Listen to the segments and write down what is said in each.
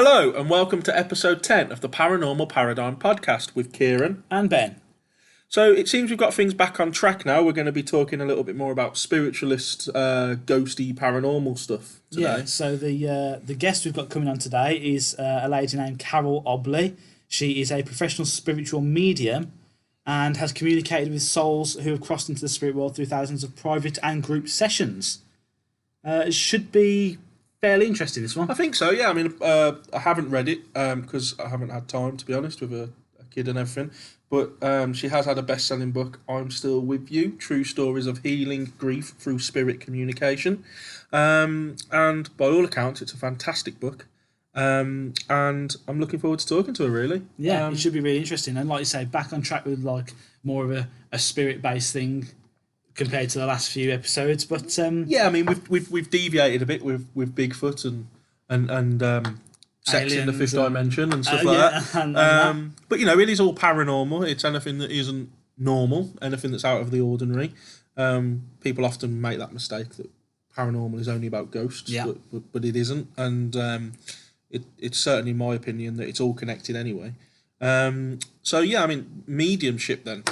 Hello, and welcome to episode 10 of the Paranormal Paradigm podcast with Kieran and Ben. So it seems we've got things back on track now. We're going to be talking a little bit more about spiritualist, ghosty, paranormal stuff today. Yeah, so the guest we've got coming on today is a lady named Carole Obley. She is a professional spiritual medium and has communicated with souls who have crossed into the spirit world through thousands of private and group sessions. It should be fairly interesting, this one. I think so, yeah. I mean, I haven't read it because I haven't had time, to be honest, with a kid and everything. But she has had a best-selling book, I'm Still With You, True Stories of Healing Grief Through Spirit Communication. And by all accounts, it's a fantastic book. And I'm looking forward to talking to her, really. Yeah, it should be really interesting. And like you say, back on track with like more of a spirit-based thing compared to the last few episodes. But yeah, I mean, we've deviated a bit with Bigfoot and sex in the fifth dimension and stuff like that. But, you know, it is all paranormal. It's anything that isn't normal, anything that's out of the ordinary. People often make that mistake that paranormal is only about ghosts, but it isn't. And it's certainly my opinion that it's all connected anyway. So, yeah, I mean, mediumship then.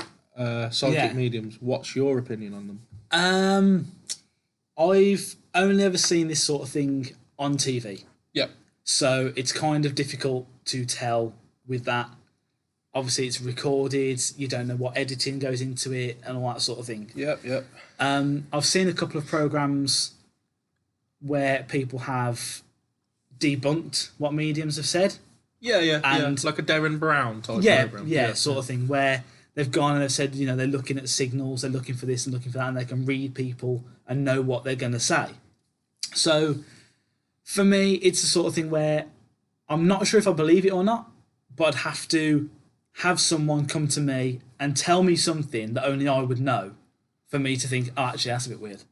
Psychic mediums. What's your opinion on them? I've only ever seen this sort of thing on TV. Yeah. So it's kind of difficult to tell with that. Obviously, it's recorded. You don't know what editing goes into it and all that sort of thing. Yep. I've seen a couple of programs where people have debunked what mediums have said. Yeah. And like a Darren Brown type program. Yeah, sort of thing, where they've gone and they've said, you know, they're looking at signals, they're looking for this and looking for that, and they can read people and know what they're going to say. So for me, it's the sort of thing where I'm not sure if I believe it or not, but I'd have to have someone come to me and tell me something that only I would know for me to think, oh, actually, that's a bit weird.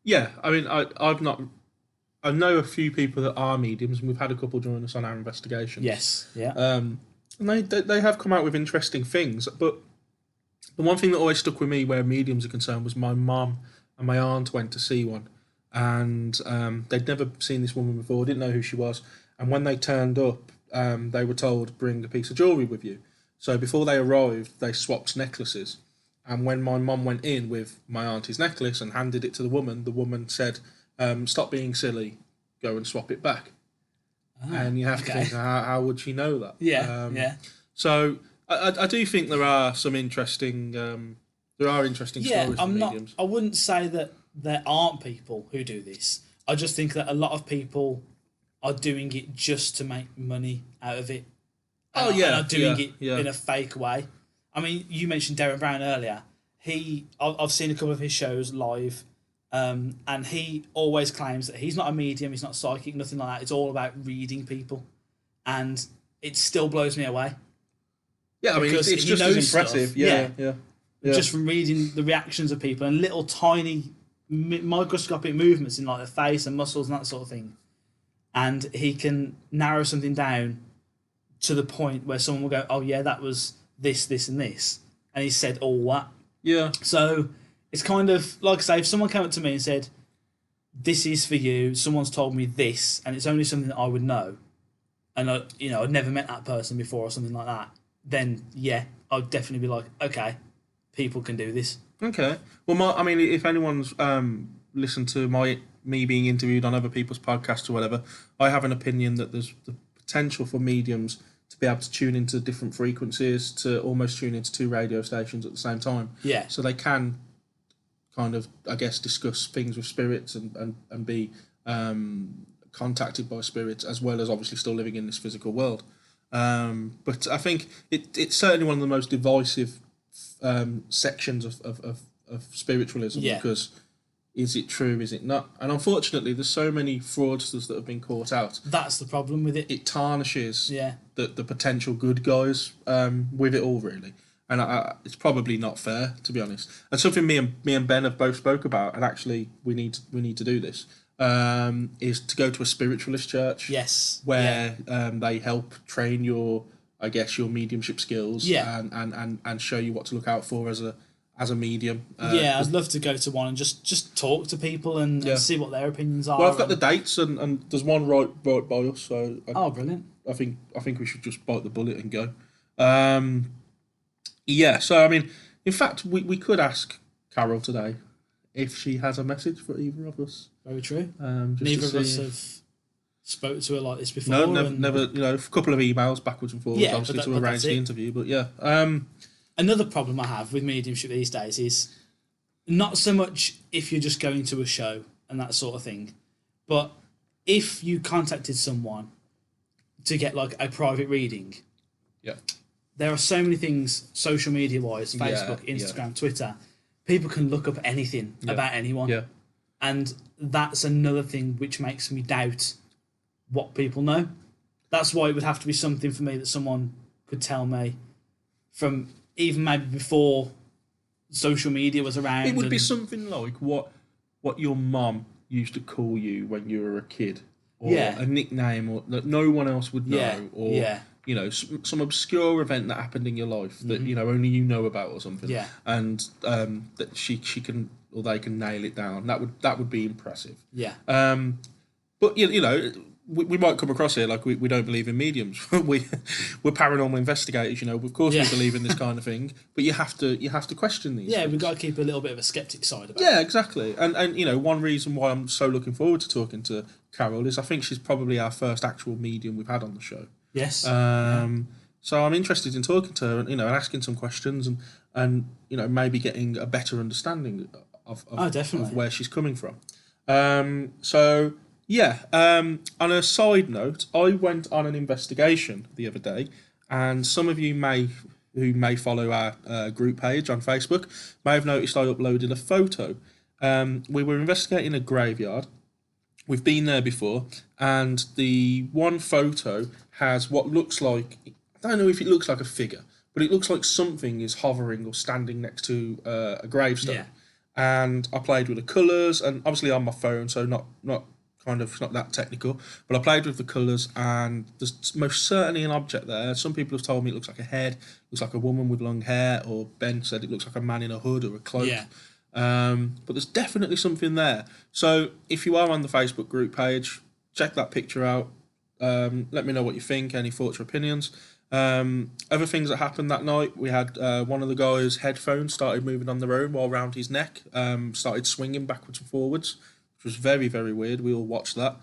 Yeah, I mean, I know a few people that are mediums, and we've had a couple join us on our investigation. Yes, yeah. And they have come out with interesting things, but the one thing that always stuck with me where mediums are concerned was my mum and my aunt went to see one, and they'd never seen this woman before, didn't know who she was, and when they turned up, they were told, bring a piece of jewellery with you. So before they arrived, they swapped necklaces, and when my mum went in with my auntie's necklace and handed it to the woman said, stop being silly, go and swap it back. And you have to think, how would she know that? Yeah. So I do think there are some interesting stories from mediums. I wouldn't say that there aren't people who do this. I just think that a lot of people are doing it just to make money out of it. And are doing it in a fake way. I mean, you mentioned Darren Brown earlier. I've seen a couple of his shows live, and he always claims that he's not a medium, he's not psychic, nothing like that. It's all about reading people, and it still blows me away. Yeah, I mean, it's just as impressive. Yeah. Just from reading the reactions of people and little tiny microscopic movements in like the face and muscles and that sort of thing. And he can narrow something down to the point where someone will go, oh yeah, that was this, this and this. And he said all that. Yeah. So it's kind of, like I say, if someone came up to me and said, this is for you, someone's told me this, and it's only something that I would know, and I'd never met that person before or something like that, then yeah, I'd definitely be like, okay, people can do this. Okay. Well, I mean, if anyone's listened to me being interviewed on other people's podcasts or whatever, I have an opinion that there's the potential for mediums to be able to tune into different frequencies, to almost tune into two radio stations at the same time. Yeah. So they can kind of, I guess, discuss things with spirits and be contacted by spirits, as well as obviously still living in this physical world. But I think it's certainly one of the most divisive sections of spiritualism, because is it true, is it not? And unfortunately, there's so many fraudsters that have been caught out. That's the problem with it. It tarnishes the potential good guys with it all, really. And it's probably not fair, to be honest. And something me and Ben have both spoke about, and actually we need to do this, is to go to a spiritualist church. Yes. Where they help train your mediumship skills. And show you what to look out for as a medium. I'd love to go to one and just talk to people and see what their opinions are. Well, I've got the dates, and there's one right by us. So brilliant. I think we should just bite the bullet and go. Yeah. So I mean, in fact, we could ask Carole today if she has a message for either of us. Very true. Just Neither of to us see. have spoke to her like this before. No, never, and never. You know, a couple of emails backwards and forwards, Yeah, obviously but to but arrange that's the it. interview. But yeah, Another problem I have with mediumship these days is not so much if you're just going to a show and that sort of thing, but if you contacted someone to get like a private reading, yeah, there are so many things social media wise, Yeah, Facebook, yeah. Instagram, Twitter, people can look up anything about anyone. yeah, And that's another thing which makes me doubt what people know. That's why it would have to be something for me that someone could tell me from even maybe before social media was around. it would be and- something like what your mum used to call you when you were a kid, or Yeah. a nickname, or that no one else would know, Yeah, or yeah. you know, some obscure event that happened in your life that you know only you know about or something. Yeah. And that she can or they can nail it down. That would be impressive. Yeah. But you know, we might come across here like we don't believe in mediums. we're paranormal investigators. You know, of course Yeah. we believe in this kind of thing. But you have to question these. Yeah, things. we've got to keep a little bit of a skeptic side about it. Yeah, exactly. And you know, one reason why I'm so looking forward to talking to Carole is I think she's probably our first actual medium we've had on the show. Yes. So I'm interested in talking to her, and you know, and asking some questions, and you know, maybe getting a better understanding of definitely. of where she's coming from. So yeah. On a side note, I went on an investigation the other day, and some of you who may follow our group page on Facebook may have noticed I uploaded a photo. We were investigating a graveyard. We've been there before, and the one photo has what looks like, I don't know if it looks like a figure, but it looks like something is hovering or standing next to a gravestone. Yeah. And I played with the colours, and obviously on my phone, so not that technical, but I played with the colours, and there's most certainly an object there. Some people have told me it looks like a head, looks like a woman with long hair, or Ben said it looks like a man in a hood or a cloak. Yeah. But there's definitely something there. So if you are on the Facebook group page, check that picture out. Let me know what you think, any thoughts or opinions. Other things that happened that night, we had one of the guys' headphones started moving on their own while around his neck, started swinging backwards and forwards, which was very, very weird. We all watched that.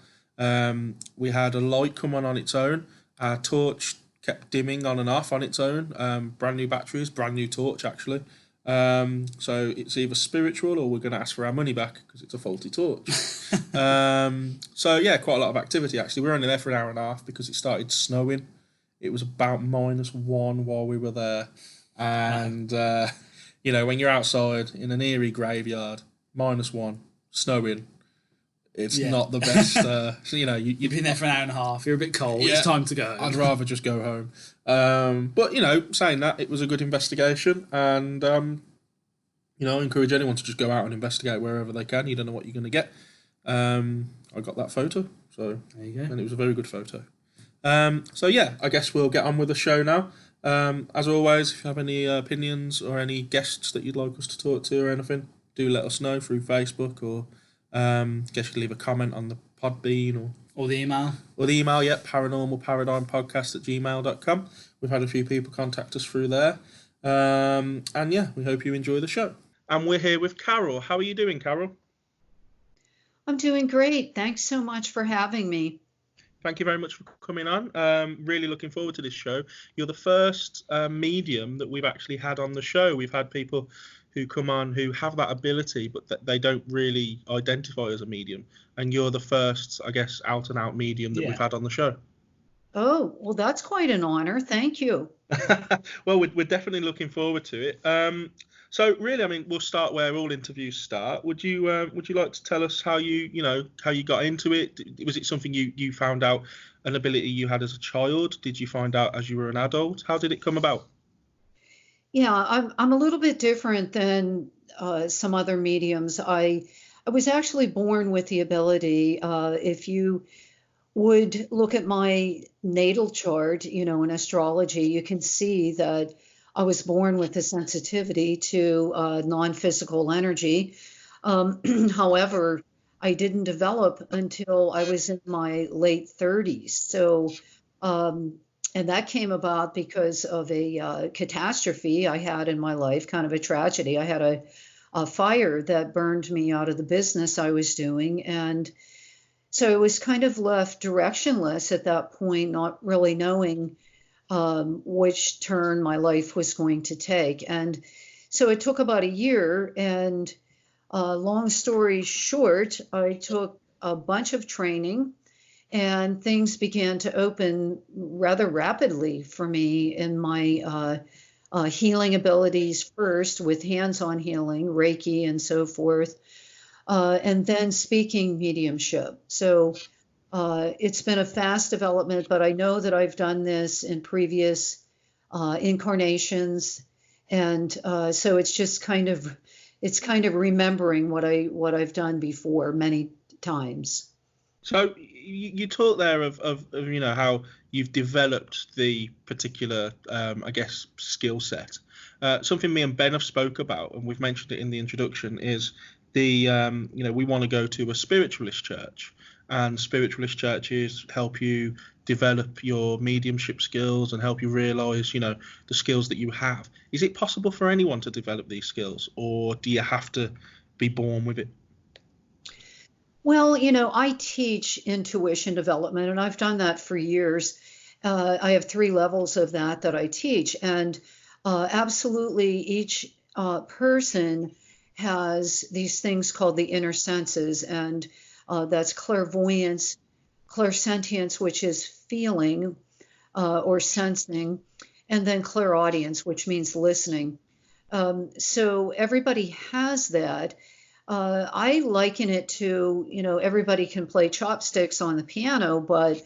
We had a light come on its own. Our torch kept dimming on and off on its own. Brand new batteries, brand new torch actually. So it's either spiritual or we're going to ask for our money back because it's a faulty torch. So yeah, quite a lot of activity actually. We were only there for an hour and a half because it started snowing. It was about -1 while we were there. And, you know, when you're outside in an eerie graveyard, -1, snowing, it's not the best. So, you know, You've been there for an hour and a half. You're a bit cold. Yeah. It's time to go. I'd rather just go home. But, you know, saying that, it was a good investigation. And, you know, I encourage anyone to just go out and investigate wherever they can. You don't know what you're going to get. I got that photo. So There you go. and it was a very good photo. So yeah, I guess we'll get on with the show now. As always, if you have any opinions or any guests that you'd like us to talk to or anything, do let us know through Facebook, or guess you can leave a comment on the Podbean Or the email. or the email, paranormalparadigmpodcast@gmail.com. We've had a few people contact us through there. And yeah, we hope you enjoy the show. And we're here with Carole. How are you doing, Carole? I'm doing great. Thanks so much for having me. Thank you very much for coming on. Really looking forward to this show. You're the first medium that we've actually had on the show. We've had people who come on who have that ability, but they don't really identify as a medium. And you're the first, I guess, out and out medium that Yeah. we've had on the show. Oh, well, that's quite an honor. Thank you. Well, we're definitely looking forward to it. So really, I mean, we'll start where all interviews start. Would you like to tell us how you got into it? Was it something you found out, an ability you had as a child? Did you find out as you were an adult? How did it come about? Yeah, I'm a little bit different than some other mediums. I was actually born with the ability. If you would look at my natal chart, in astrology, you can see that I was born with the sensitivity to non-physical energy. However, I didn't develop until I was in my late 30s. So And that came about because of a catastrophe I had in my life, kind of a tragedy. I had a fire that burned me out of the business I was doing. And so I was kind of left directionless at that point, not really knowing which turn my life was going to take. And so it took about a year. And long story short, I took a bunch of training and things began to open rather rapidly for me in my healing abilities first with hands-on healing, Reiki and so forth, and then speaking mediumship. So it's been a fast development, but I know that I've done this in previous incarnations, and so it's just kind of remembering what I've done before many times. So you talk there of how you've developed the particular I guess skill set. Something me and Ben have spoke about, and we've mentioned it in the introduction, is the we want to go to a spiritualist church, and spiritualist churches help you develop your mediumship skills and help you realize the skills that you have. Is it possible for anyone to develop these skills, or do you have to be born with it? Well, I teach intuition development, and I've done that for years. I have 3 levels of that I teach, and absolutely each person has these things called the inner senses, and that's clairvoyance, clairsentience, which is feeling or sensing, and then clairaudience, which means listening. So everybody has that. I liken it to, everybody can play chopsticks on the piano, but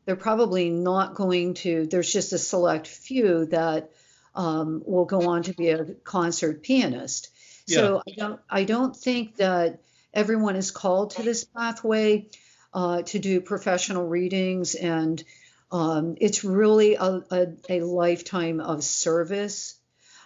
they're probably not going to, there's just a select few that will go on to be a concert pianist. Yeah. So I don't think that everyone is called to this pathway to do professional readings, and it's really a lifetime of service.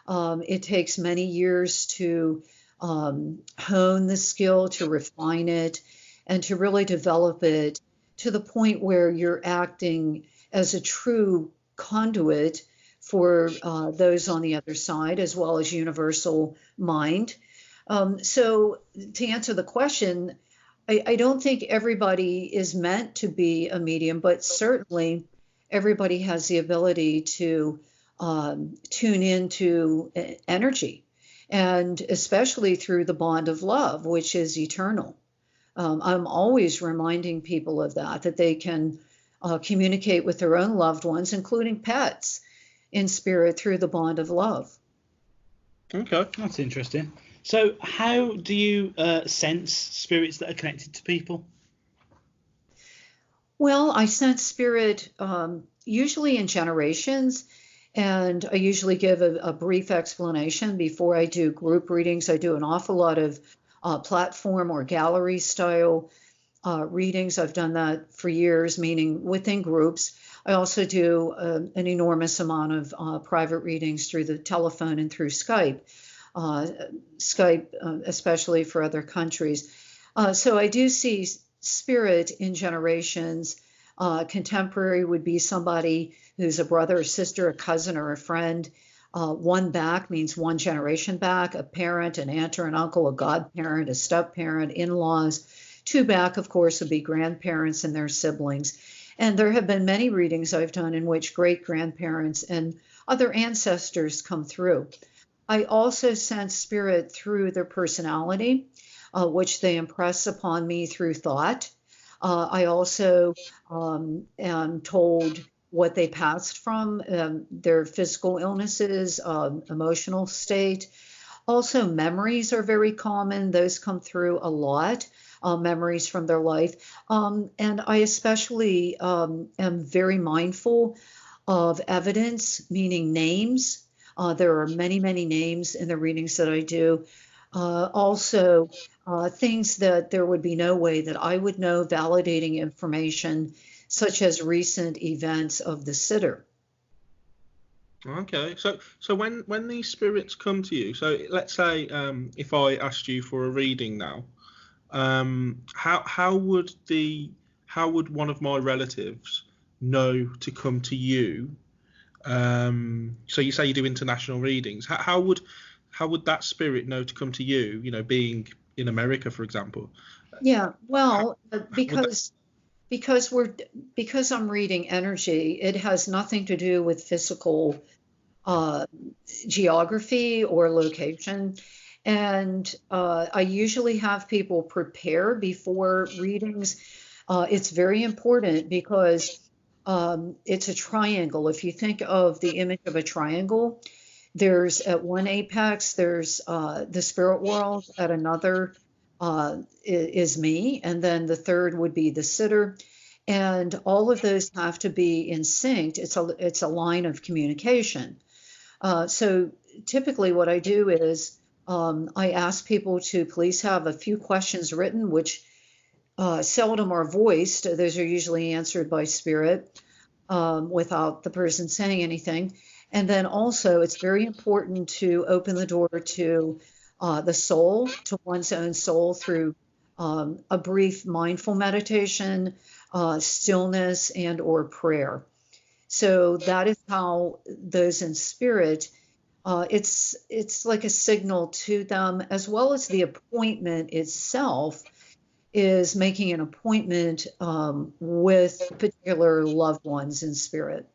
It takes many years to hone the skill, to refine it, and to really develop it to the point where you're acting as a true conduit for those on the other side, as well as universal mind. So to answer the question, I don't think everybody is meant to be a medium, but certainly everybody has the ability to tune into energy, and especially through the bond of love, which is eternal. I'm always reminding people of that they can communicate with their own loved ones, including pets, in spirit through the bond of love. Okay, that's interesting. So how do you sense spirits that are connected to people? Well, I sense spirit usually in generations. And I usually give a brief explanation before I do group readings. I do an awful lot of platform or gallery style readings. I've done that for years, meaning within groups. I also do an enormous amount of private readings through the telephone and through Skype, especially for other countries. So I do see spirit in generations. Contemporary would be somebody who's a brother or sister, a cousin or a friend. One back means one generation back, a parent, an aunt or an uncle, a godparent, a step-parent, in-laws. 2 back, of course, would be grandparents and their siblings. And there have been many readings I've done in which great-grandparents and other ancestors come through. I also sense spirit through their personality, which they impress upon me through thought. I also am told what they passed from, their physical illnesses, emotional state. Also, memories are very common. Those come through a lot, memories from their life. And I especially am very mindful of evidence, meaning names. There are many, many names in the readings that I do. Also, things that there would be no way that I would know, validating information, such as recent events of the sitter. Okay, so when these spirits come to you, so let's say if I asked you for a reading now, how would one of my relatives know to come to you? So you say you do international readings. How would that spirit know to come to you? You know, being in America, for example. Yeah, How well, would that? because I'm reading energy, it has nothing to do with physical uh, geography or location. And I usually have people prepare before readings. It's very important because it's a triangle. If you think of the image of a triangle, there's at one apex, there's the spirit world, at another is me, and then the third would be the sitter. And all of those have to be in sync. It's a line of communication. So typically, what I do is I ask people to please have a few questions written, which seldom are voiced. Those are usually answered by spirit without the person saying anything. And then also, it's very important to open the door to the soul, to one's own soul through a brief mindful meditation, stillness, and or prayer. So that is how those in spirit, it's like a signal to them, as well as the appointment itself is making an appointment with particular loved ones in spirit.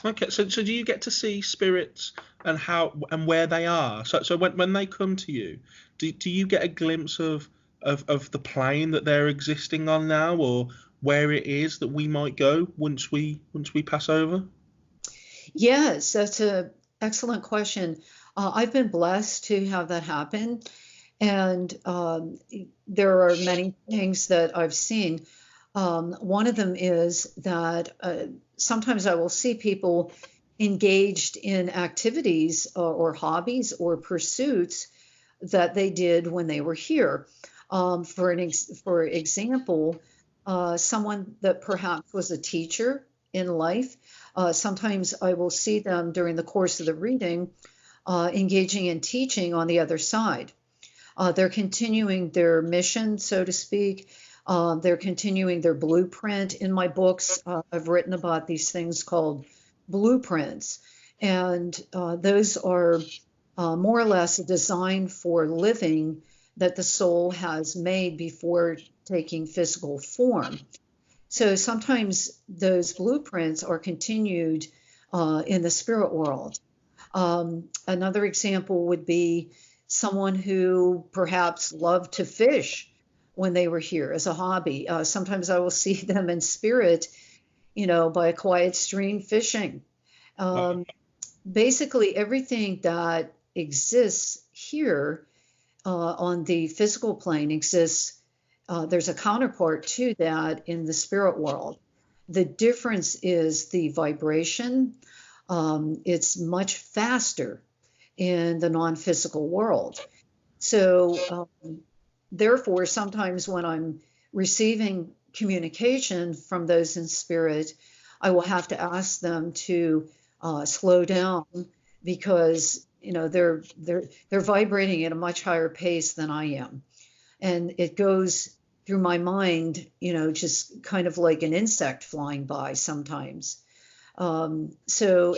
Okay, so do you get to see spirits and how and where they are? So when they come to you, do you get a glimpse of the plane that they're existing on now, or where it is that we might go once we pass over? Yes, that's a excellent question. I've been blessed to have that happen, and there are many things that I've seen. One of them is that sometimes I will see people engaged in activities or hobbies or pursuits that they did when they were here. For example, someone that perhaps was a teacher in life. Sometimes I will see them during the course of the reading engaging in teaching on the other side. They're continuing their mission, so to speak. They're continuing their blueprint. In my books, I've written about these things called blueprints, and those are more or less a design for living that the soul has made before taking physical form. So sometimes those blueprints are continued in the spirit world. Another example would be someone who perhaps loved to fish when they were here as a hobby. Sometimes I will see them in spirit, by a quiet stream fishing. Wow. Basically, everything that exists here on the physical plane exists. There's a counterpart to that in the spirit world. The difference is the vibration. It's much faster in the non-physical world. So, therefore, sometimes when I'm receiving communication from those in spirit, I will have to ask them to slow down because they're vibrating at a much higher pace than I am, and it goes through my mind, just kind of like an insect flying by sometimes. So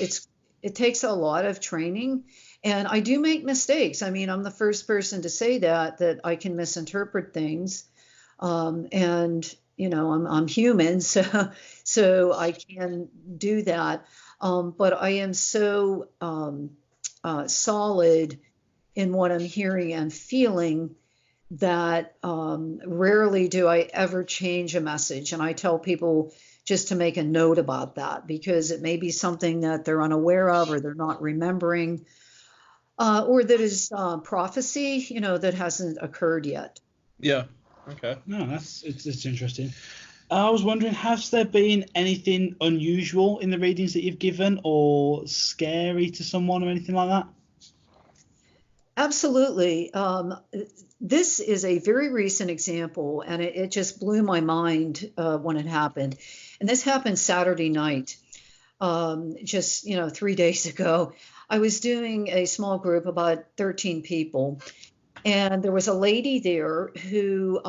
it takes a lot of training, and I do make mistakes. I mean, I'm the first person to say that I can misinterpret things, and I'm human, so I can do that. But I am so solid in what I'm hearing and feeling that rarely do I ever change a message. And I tell people just to make a note about that because it may be something that they're unaware of or they're not remembering, or that is prophecy, that hasn't occurred yet. Yeah. Okay. No, it's interesting. I was wondering, has there been anything unusual in the readings that you've given or scary to someone or anything like that? Absolutely. This is a very recent example, and it just blew my mind when it happened. And this happened Saturday night, just 3 days ago. I was doing a small group, about 13 people, and there was a lady there who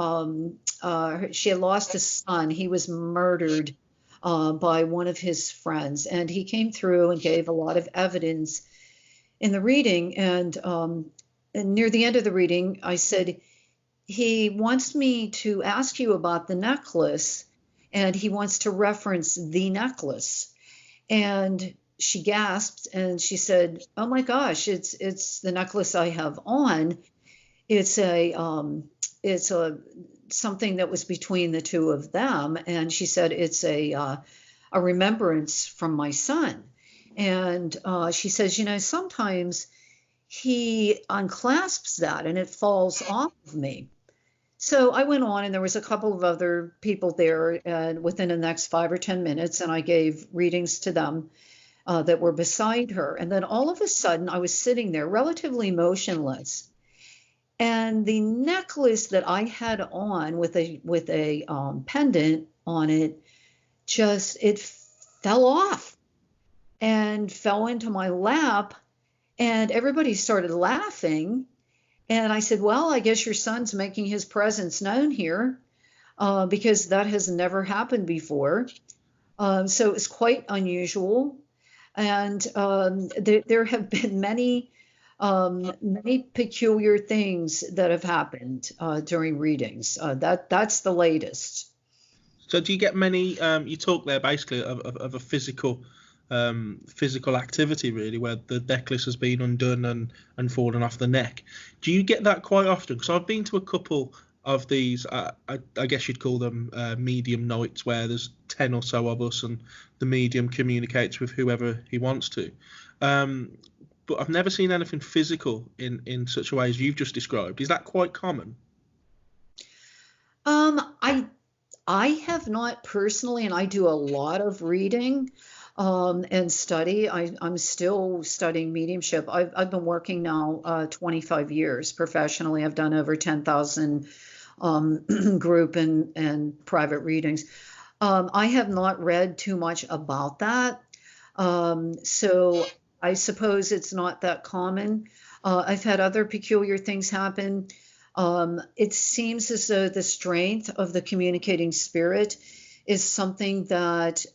she had lost a son. He was murdered by one of his friends, and he came through and gave a lot of evidence in the reading. And near the end of the reading, I said, he wants me to ask you about the necklace, and he wants to reference the necklace. And she gasped and she said, "Oh my gosh, it's the necklace I have on. It's a something that was between the two of them." And she said, "It's a remembrance from my son." And she says, sometimes he unclasps that and it falls off of me. So I went on, and there was a couple of other people there, and within the next 5 or 10 minutes, and I gave readings to them that were beside her. And then all of a sudden, I was sitting there relatively motionless, and the necklace that I had on with a pendant on it, it fell off and fell into my lap, and everybody started laughing. And I said, "Well, I guess your son's making his presence known here, because that has never happened before." So it was quite unusual. And there have been many peculiar things that have happened during readings. That's the latest. So do you get many? You talk there basically of a physical activity, really, where the necklace has been undone and fallen off the neck. Do you get that quite often? Because I've been to a couple of these, I guess you'd call them medium nights, where there's 10 or so of us and the medium communicates with whoever he wants to. But I've never seen anything physical in such a way as you've just described. Is that quite common? I have not personally, and I do a lot of reading and study. I'm still studying mediumship. I've been working now 25 years professionally. I've done over 10,000 group and private readings. I have not read too much about that. So I suppose it's not that common. I've had other peculiar things happen. It seems as though the strength of the communicating spirit is something that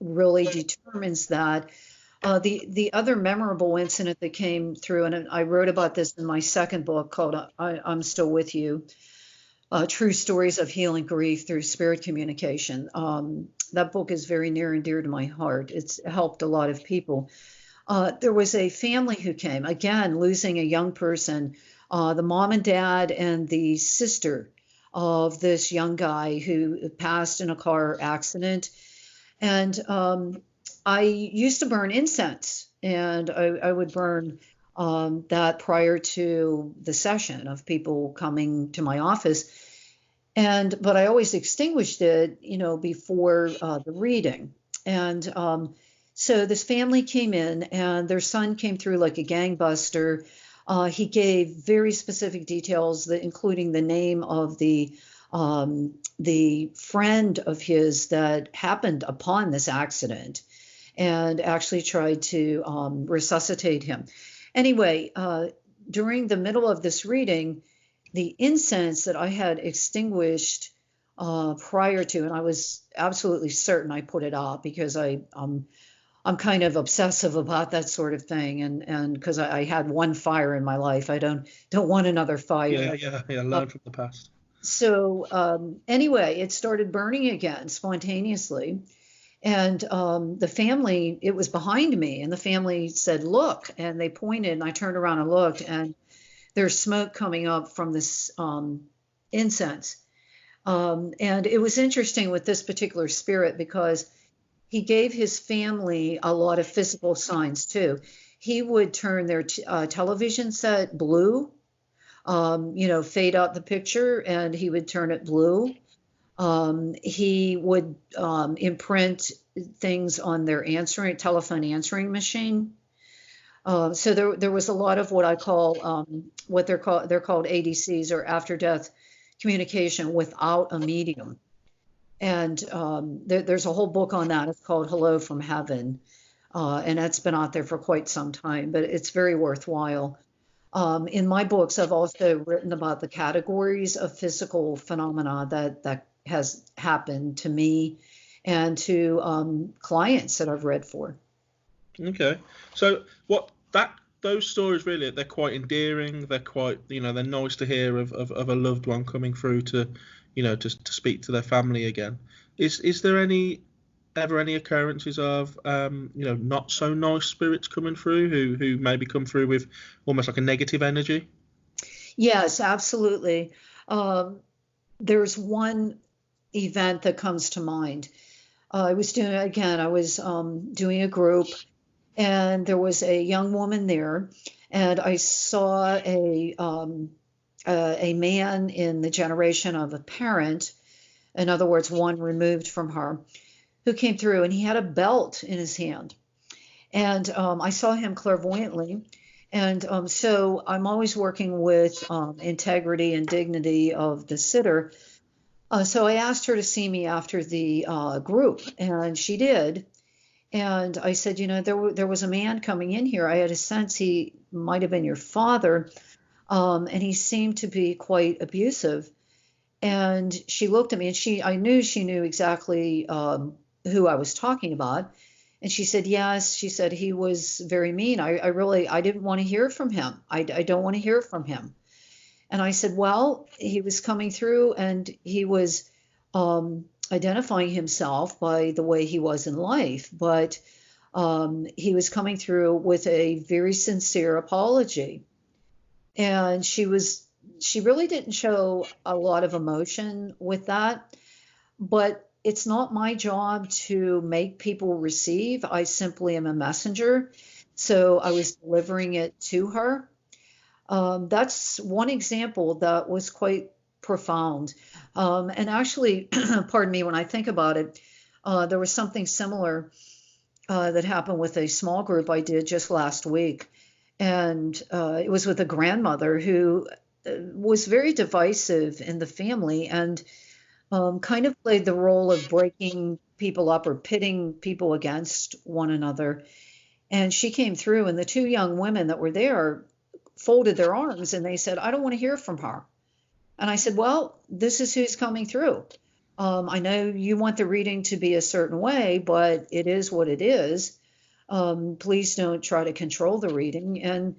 really determines that. The other memorable incident that came through, and I wrote about this in my second book called I'm Still With You, True Stories of Healing Grief Through Spirit Communication. That book is very near and dear to my heart. It's helped a lot of people. There was a family who came, again, losing a young person, the mom and dad and the sister of this young guy who passed in a car accident. And I used to burn incense, and I would burn that prior to the session of people coming to my office. But I always extinguished it, before the reading. And so this family came in, and their son came through like a gangbuster. He gave very specific details, including the name of the friend of his that happened upon this accident, and actually tried to resuscitate him. Anyway, during the middle of this reading, the incense that I had extinguished prior to, and I was absolutely certain I put it out because I'm kind of obsessive about that sort of thing, and because I had one fire in my life, I don't want another fire. Yeah. Learn from the past. So anyway, it started burning again spontaneously, and the family, it was behind me, and the family said, "Look," and they pointed, and I turned around and looked, and there's smoke coming up from this incense. And it was interesting with this particular spirit because he gave his family a lot of physical signs too. He would turn their television set blue, fade out the picture, and he would turn it blue. He would imprint things on their telephone answering machine. So there was a lot of what I call they're called ADCs, or after death communication without a medium. And there's a whole book on that. It's called Hello from Heaven, and that's been out there for quite some time, but it's very worthwhile. In my books, I've also written about the categories of physical phenomena that has happened to me and to clients that I've read for. Okay. So those stories really, they're quite endearing. They're quite, they're nice to hear of a loved one coming through to, to speak to their family again. Is there ever any occurrences of not so nice spirits coming through who maybe come through with almost like a negative energy? Yes, absolutely. There's one event that comes to mind. I was doing doing a group, and there was a young woman there, and I saw a man in the generation of a parent, in other words, one removed from her, who came through, and he had a belt in his hand, and I saw him clairvoyantly. And so I'm always working with integrity and dignity of the sitter. So I asked her to see me after the group, and she did. And I said, there was a man coming in here. I had a sense he might have been your father, and he seemed to be quite abusive. And she looked at me, and I knew she knew exactly who I was talking about. And she said, yes, she said, he was very mean. I didn't want to hear from him. I don't want to hear from him. And I said, well, he was coming through, and he was identifying himself by the way he was in life. But he was coming through with a very sincere apology. And she really didn't show a lot of emotion with that. But it's not my job to make people receive. I simply am a messenger. So I was delivering it to her. That's one example that was quite profound. And actually, pardon me, when I think about it, there was something similar that happened with a small group I did just last week. And it was with a grandmother who was very divisive in the family, and kind of played the role of breaking people up or pitting people against one another. And she came through, and the two young women that were there folded their arms, and they said, I don't want to hear from her. And I said, well, this is who's coming through. I know you want the reading to be a certain way, but it is what it is. Please don't try to control the reading. And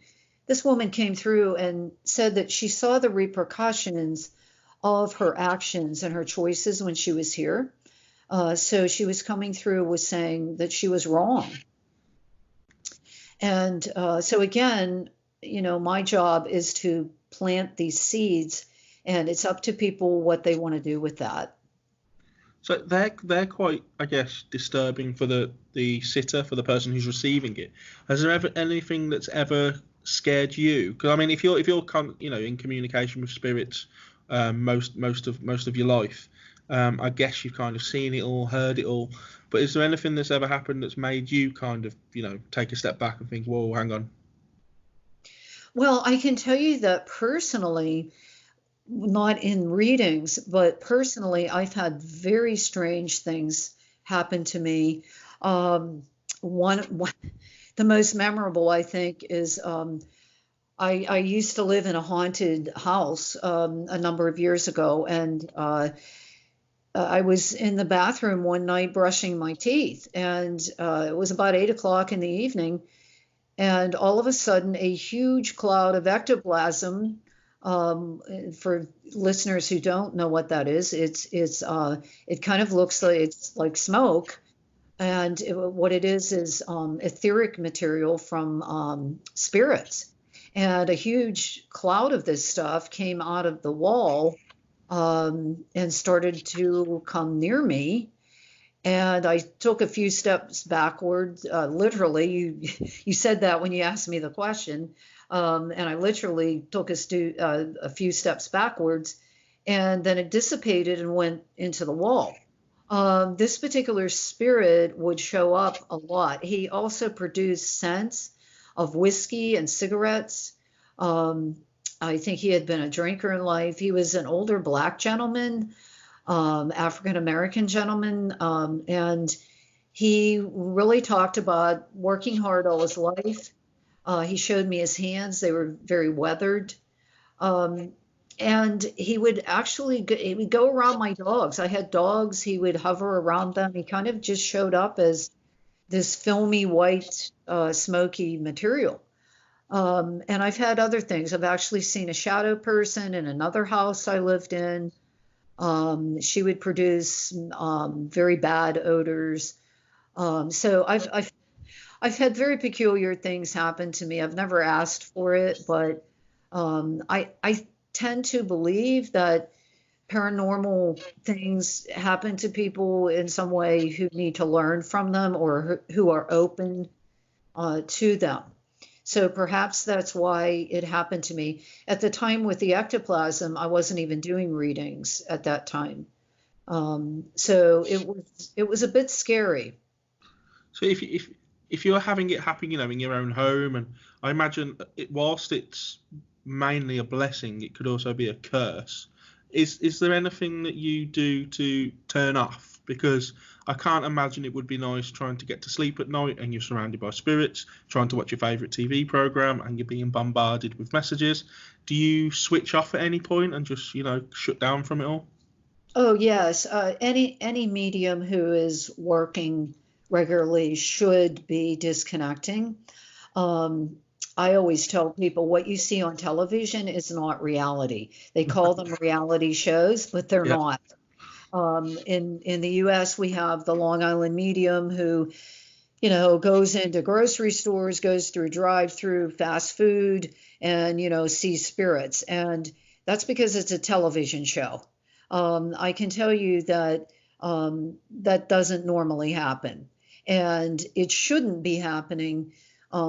this woman came through and said that she saw the repercussions of her actions and her choices when she was here. So she was coming through with saying that she was wrong. And so again, my job is to plant these seeds, and it's up to people what they want to do with that. So they're quite, I guess, disturbing for the sitter, for the person who's receiving it. Has there ever anything that's ever scared you? Because I mean, if you're in communication with spirits most of your life, I guess you've kind of seen it all, heard it all. But is there anything that's ever happened that's made you kind of take a step back and think, whoa, hang on? Well, I can tell you that personally, not in readings, but personally, I've had very strange things happen to me. One, the most memorable, I think, is I used to live in a haunted house a number of years ago, and I was in the bathroom one night brushing my teeth, and it was about 8 o'clock in the evening, and all of a sudden, a huge cloud of ectoplasm. For listeners who don't know what that is, it kind of looks like it's like smoke, and what it is etheric material from spirits. And a huge cloud of this stuff came out of the wall and started to come near me. And I took a few steps backwards. Literally, you said that when you asked me the question. And I literally took a few steps backwards, and then it dissipated and went into the wall. This particular spirit would show up a lot. He also produced scents of whiskey and cigarettes. I think he had been a drinker in life. He was an older Black gentleman, African-American gentleman, and he really talked about working hard all his life. He showed me his hands. They were very weathered. And he would go around my dogs. I had dogs. He would hover around them. He kind of just showed up as this filmy white, smoky material. And I've had other things. I've actually seen a shadow person in another house I lived in. She would produce very bad odors. So I've had very peculiar things happen to me. I've never asked for it, but I tend to believe that paranormal things happen to people in some way who need to learn from them or who are open to them. So perhaps that's why it happened to me. At the time with the ectoplasm, I wasn't even doing readings at that time. So it was a bit scary. So if you're having it happen, in your own home, and I imagine whilst it's mainly a blessing, it could also be a curse. Is there anything that you do to turn off? Because I can't imagine it would be nice trying to get to sleep at night and you're surrounded by spirits, trying to watch your favourite TV programme and you're being bombarded with messages. Do you switch off at any point and just, shut down from it all? Oh yes, any medium who is working regularly should be disconnecting. I always tell people what you see on television is not reality. They call them reality shows, but they're Yeah. not. In the U.S., we have the Long Island medium who, goes into grocery stores, goes through drive-through fast food, and sees spirits, and that's because it's a television show. I can tell you that that doesn't normally happen, and it shouldn't be happening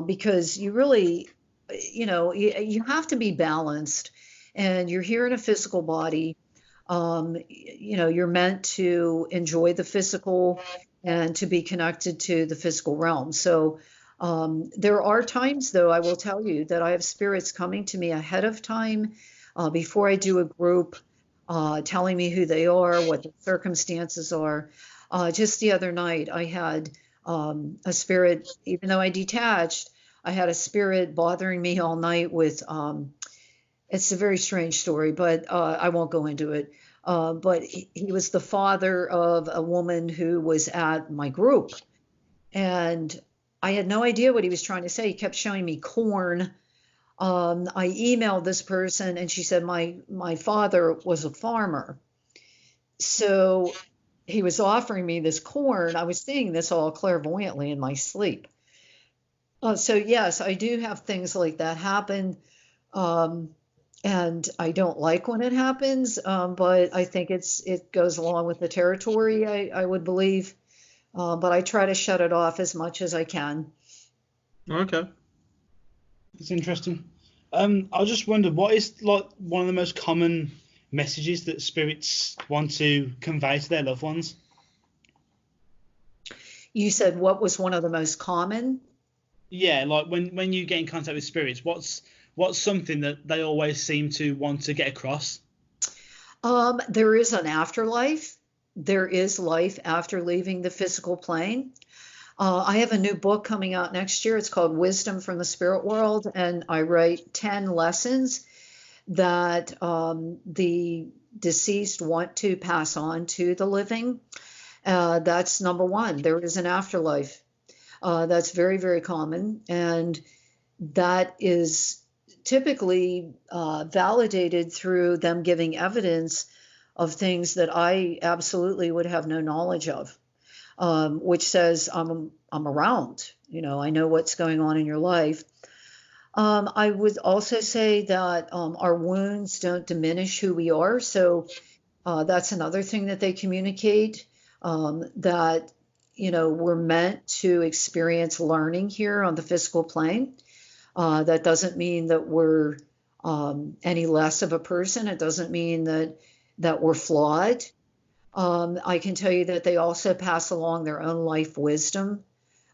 because you really, you have to be balanced, and you're here in a physical body. You're meant to enjoy the physical and to be connected to the physical realm. So there are times, though, I will tell you that I have spirits coming to me ahead of time before I do a group, telling me who they are, what the circumstances are. Just the other night, I had a spirit, even though I detached, I had a spirit bothering me all night with, it's a very strange story, but I won't go into it. But he was the father of a woman who was at my group. And I had no idea what he was trying to say. He kept showing me corn. I emailed this person and she said my father was a farmer. So he was offering me this corn. I was seeing this all clairvoyantly in my sleep. So yes, I do have things like that happen. And I don't like when it happens, but I think it goes along with the territory, I would believe. But I try to shut it off as much as I can. Okay. It's interesting. I just wondered, what is like one of the most common messages that spirits want to convey to their loved ones? You said what was one of the most common? Yeah, like when you get in contact with spirits, what's something that they always seem to want to get across? There is an afterlife. There is life after leaving the physical plane. I have a new book coming out next year. It's called Wisdom from the Spirit World, and I write 10 lessons that the deceased want to pass on to the living. That's number one. There is an afterlife. That's very, very common, and that is typically validated through them giving evidence of things that I absolutely would have no knowledge of, which says I'm around. I know what's going on in your life. I would also say that our wounds don't diminish who we are. So that's another thing that they communicate, that we're meant to experience learning here on the physical plane. That doesn't mean that we're any less of a person. It doesn't mean that we're flawed. I can tell you that they also pass along their own life wisdom,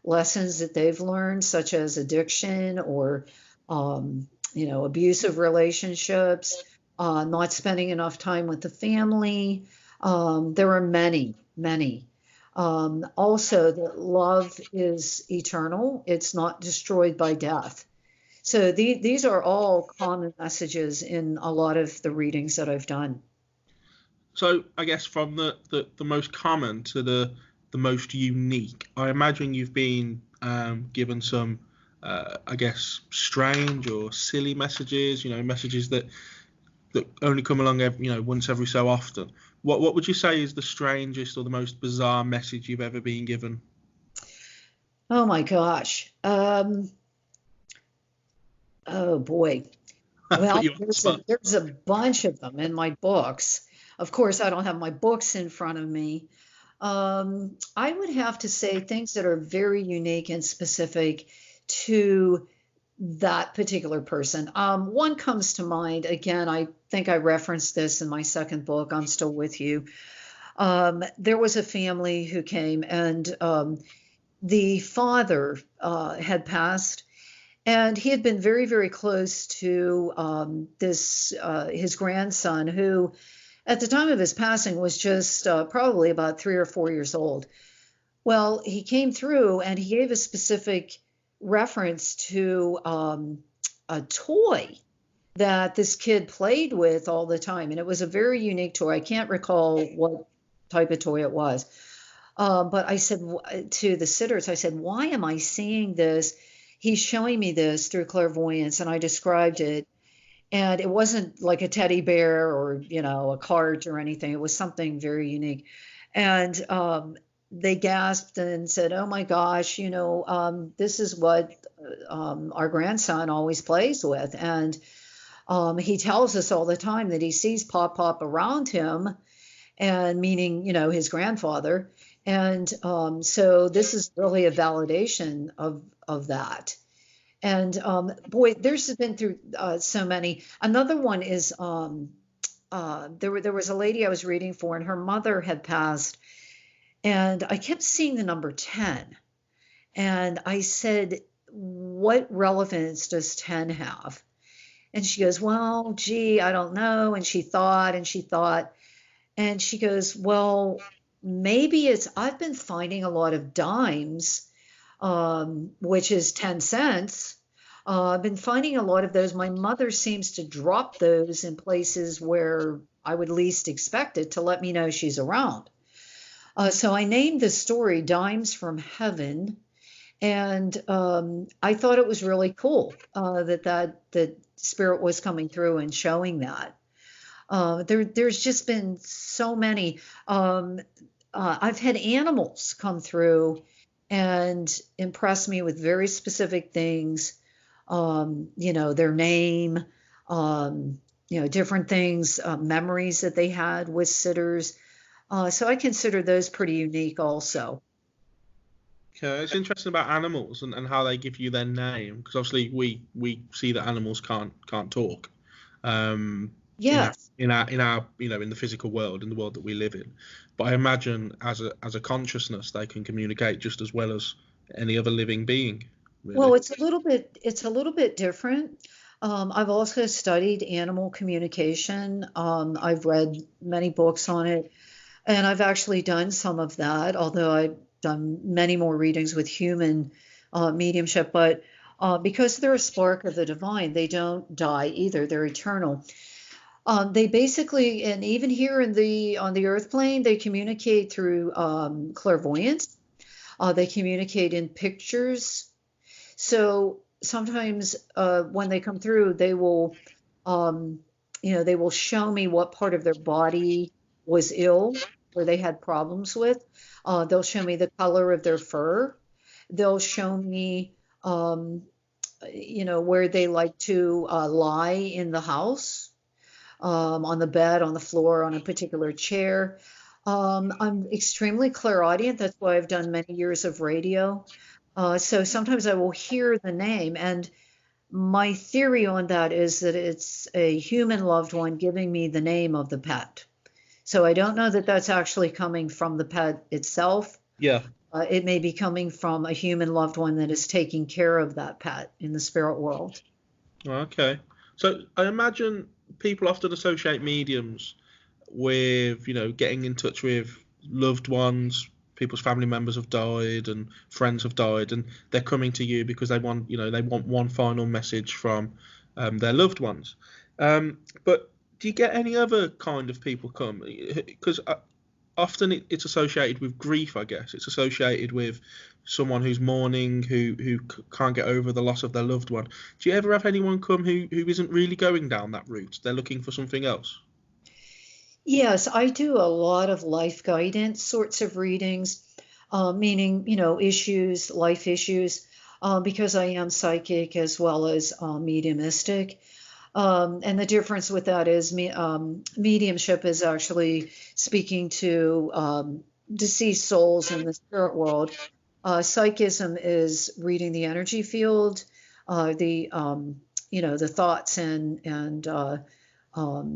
lessons that they've learned, such as addiction or abusive relationships, not spending enough time with the family. There are many, many. Also, that love is eternal. It's not destroyed by death. So these are all common messages in a lot of the readings that I've done. So I guess from the most common to the most unique, I imagine you've been given some, I guess, strange or silly messages. Messages that only come along once every so often. What would you say is the strangest or the most bizarre message you've ever been given? Oh my gosh. Oh boy. Put Well, you on the spot. there's a bunch of them in my books. Of course, I don't have my books in front of me. I would have to say things that are very unique and specific to that particular person. One comes to mind. Again, I think I referenced this in my second book, I'm Still With You. There was a family who came, and the father had passed, and he had been very, very close to this his grandson, who at the time of his passing was just probably about 3 or 4 years old. Well, he came through and he gave a specific reference to a toy that this kid played with all the time. And it was a very unique toy. I can't recall what type of toy it was. But I said to the sitters, I said, why am I seeing this? He's showing me this through clairvoyance. And I described it. And it wasn't like a teddy bear or, a cart or anything. It was something very unique. And they gasped and said, oh my gosh, this is what our grandson always plays with. And he tells us all the time that he sees Pop Pop around him, and meaning, his grandfather. And so this is really a validation of that. And boy, there's been through so many. Another one is there was a lady I was reading for, and her mother had passed, and I kept seeing the number 10. And I said, what relevance does 10 have? And she goes, well, gee, I don't know. And she thought, and she thought, and she goes, well, maybe I've been finding a lot of dimes, which is 10 cents. I've been finding a lot of those. My mother seems to drop those in places where I would least expect it, to let me know she's around. So I named the story Dimes from Heaven. And I thought it was really cool that spirit was coming through and showing that. There's just been so many. I've had animals come through and impress me with very specific things. Their name, different things, memories that they had with sitters. So I consider those pretty unique also. Okay, it's interesting about animals and how they give you their name, because obviously we see that animals can't talk. Yes. In our in the physical world, in the world that we live in, but I imagine as a consciousness they can communicate just as well as any other living being. Really. Well, it's a little bit different. I've also studied animal communication. I've read many books on it, and I've actually done some of that, although I've done many more readings with human mediumship. But because they're a spark of the divine, they don't die either. They're eternal. They basically, and even here on the earth plane, they communicate through clairvoyance. They communicate in pictures. So sometimes when they come through, they will, they will show me what part of their body was ill, or they had problems with. They'll show me the color of their fur. They'll show me, where they like to lie in the house, on the bed, on the floor, on a particular chair. I'm extremely clairaudient. That's why I've done many years of radio. So sometimes I will hear the name, and my theory on that is that it's a human loved one giving me the name of the pet. So I don't know that that's actually coming from the pet itself. Yeah. It may be coming from a human loved one that is taking care of that pet in the spirit world. Okay. So I imagine people often associate mediums with, getting in touch with loved ones, people's family members have died and friends have died, and they're coming to you because they want one final message from their loved ones. But do you get any other kind of people come? Because often it's associated with grief, I guess. It's associated with someone who's mourning, who can't get over the loss of their loved one. Do you ever have anyone come who isn't really going down that route? They're looking for something else? Yes, I do a lot of life guidance sorts of readings, meaning, issues, life issues, because I am psychic as well as mediumistic. And the difference with that is mediumship is actually speaking to deceased souls in the spirit world. Psychism is reading the energy field, the thoughts and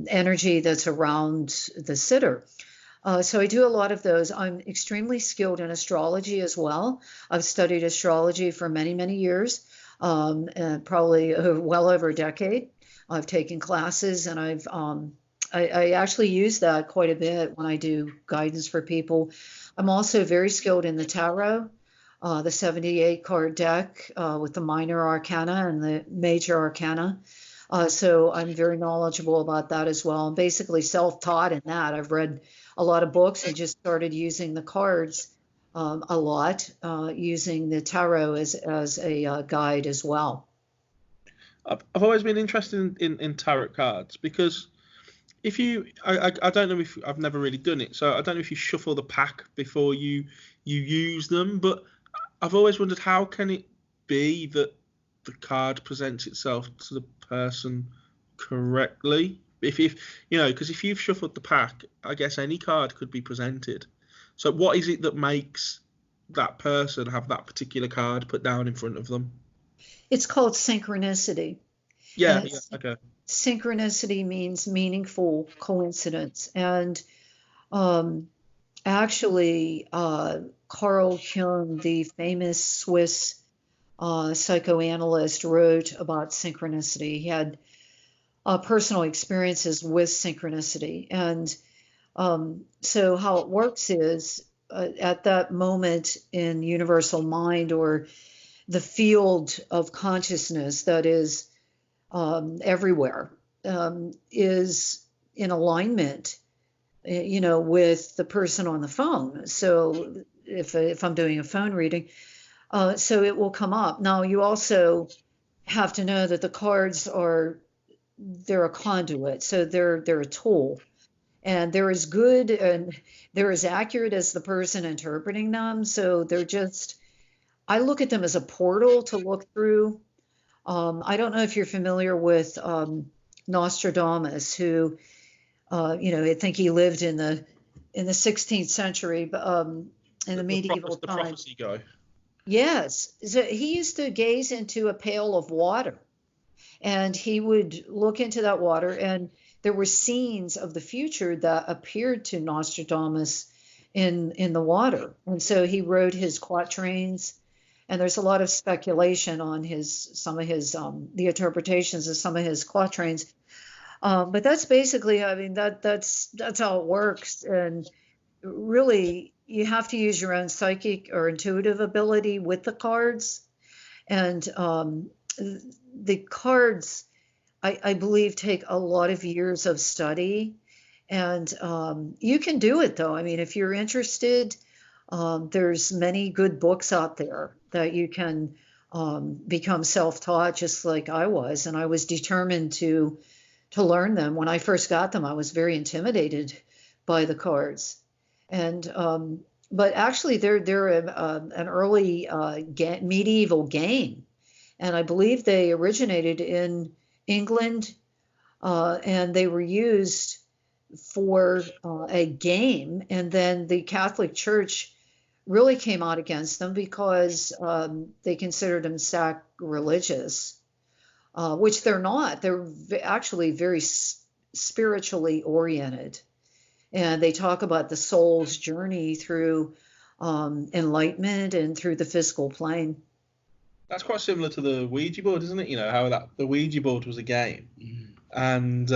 energy that's around the sitter. So I do a lot of those. I'm extremely skilled in astrology as well. I've studied astrology for many, many years, and probably well over a decade. I've taken classes, and I actually use that quite a bit when I do guidance for people. I'm also very skilled in the tarot, the 78 card deck with the minor arcana and the major arcana. So I'm very knowledgeable about that as well. I'm basically self-taught in that. I've read a lot of books and just started using the cards a lot, using the tarot as a guide as well. I've always been interested in tarot cards because I don't know if I've never really done it, so I don't know if you shuffle the pack before you use them, but I've always wondered, how can it be that the card presents itself to the person correctly? Because if you've shuffled the pack, I guess any card could be presented. So what is it that makes that person have that particular card put down in front of them? It's called synchronicity. Yeah, okay. Synchronicity means meaningful coincidence. And actually, Carole J, the famous Swiss psychoanalyst, wrote about synchronicity. He had personal experiences with synchronicity. And so how it works is at that moment in universal mind, or the field of consciousness that is everywhere, is in alignment, with the person on the phone. So if I'm doing a phone reading, so it will come up. Now, you also have to know that the cards they're a conduit, so they're a tool, and they're as good and they're as accurate as the person interpreting them. So I look at them as a portal to look through. I don't know if you're familiar with Nostradamus, who, I think he lived in the 16th century, in the medieval the times. prophecy guy. Yes, so he used to gaze into a pail of water, and he would look into that water, and there were scenes of the future that appeared to Nostradamus in the water, and so he wrote his quatrains. And there's a lot of speculation on the interpretations of some of his quatrains. But that's basically, that's how it works. And really, you have to use your own psychic or intuitive ability with the cards. And the cards, I believe, take a lot of years of study. And you can do it, though. I mean, if you're interested, there's many good books out there that you can become self-taught, just like I was. And I was determined to learn them. When I first got them, I was very intimidated by the cards. And but actually, they're an early medieval game, and I believe they originated in England, and they were used for a game. And then the Catholic Church really came out against them because they considered them sacrilegious, which they're not. They're actually very spiritually oriented. And they talk about the soul's journey through enlightenment and through the physical plane. That's quite similar to the Ouija board, isn't it? How the Ouija board was a game. And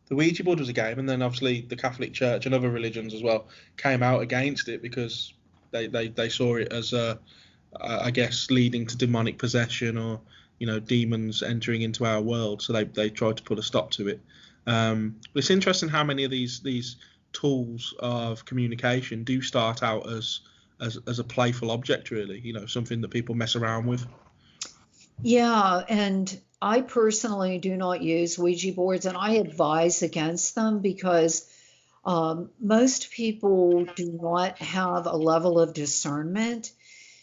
the Ouija board was a game, and then obviously the Catholic Church and other religions as well came out against it because they saw it as I guess leading to demonic possession or demons entering into our world. So they tried to put a stop to it. But it's interesting how many of these tools of communication do start out as a playful object, really. Something that people mess around with. Yeah, and I personally do not use Ouija boards, and I advise against them because most people do not have a level of discernment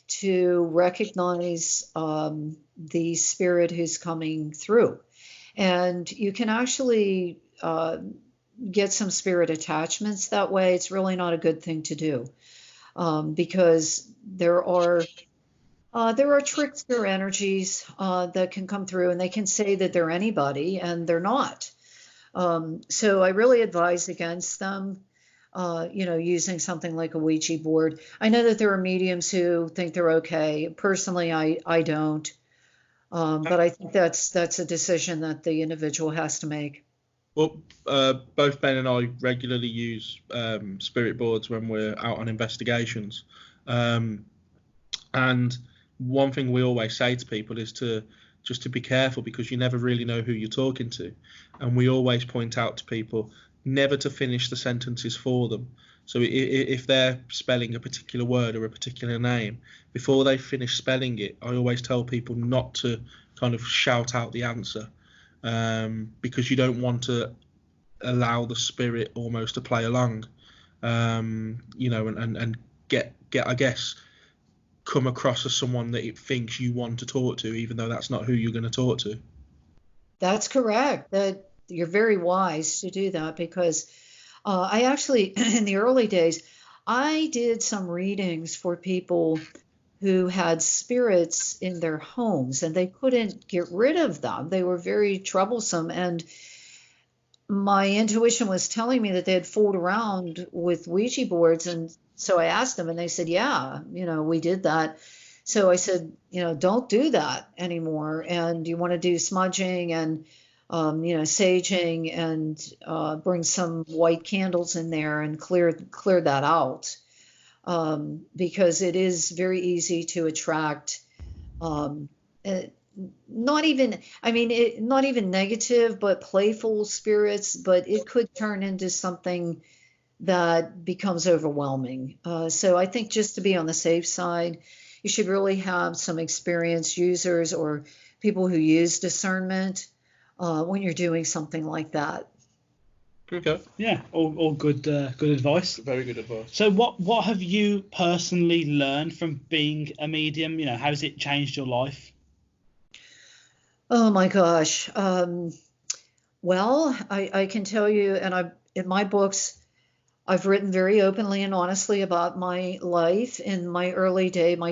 to recognize the spirit who's coming through. And you can actually get some spirit attachments that way. It's really not a good thing to do because there are trickster energies that can come through, and they can say that they're anybody, and they're not. So I really advise against them, using something like a Ouija board. I know that there are mediums who think they're okay. Personally, I don't. But I think that's a decision that the individual has to make. Well, both Ben and I regularly use spirit boards when we're out on investigations. And one thing we always say to people is to be careful, because you never really know who you're talking to. And we always point out to people never to finish the sentences for them. So if they're spelling a particular word or a particular name, before they finish spelling it, I always tell people not to kind of shout out the answer, because you don't want to allow the spirit almost to play along, and get I guess come across as someone that it thinks you want to talk to, even though that's not who you're going to talk to. That's correct. That you're very wise to do that, because I actually, in the early days, I did some readings for people who had spirits in their homes and they couldn't get rid of them. They were very troublesome. And my intuition was telling me that they had fooled around with Ouija boards. And so I asked them, and they said, yeah, we did that. So I said, don't do that anymore. And you want to do smudging and saging, and bring some white candles in there and clear that out, because it is very easy to attract, not even negative, but playful spirits, but it could turn into something that becomes overwhelming. So I think, just to be on the safe side, you should really have some experienced users or people who use discernment when you're doing something like that. Okay. Yeah, all good advice. Very good advice. So what have you personally learned from being a medium? How has it changed your life? Oh my gosh. Well, I can tell you, and in my books, I've written very openly and honestly about my life in my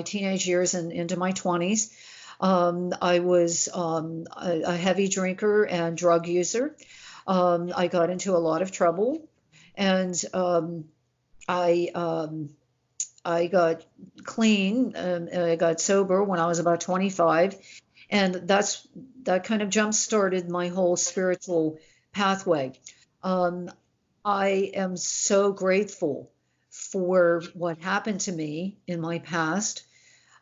teenage years and into my 20s. I was a heavy drinker and drug user. I got into a lot of trouble, and I got clean. I got sober when I was about 25, and that kind of jump started my whole spiritual pathway. I am so grateful for what happened to me in my past.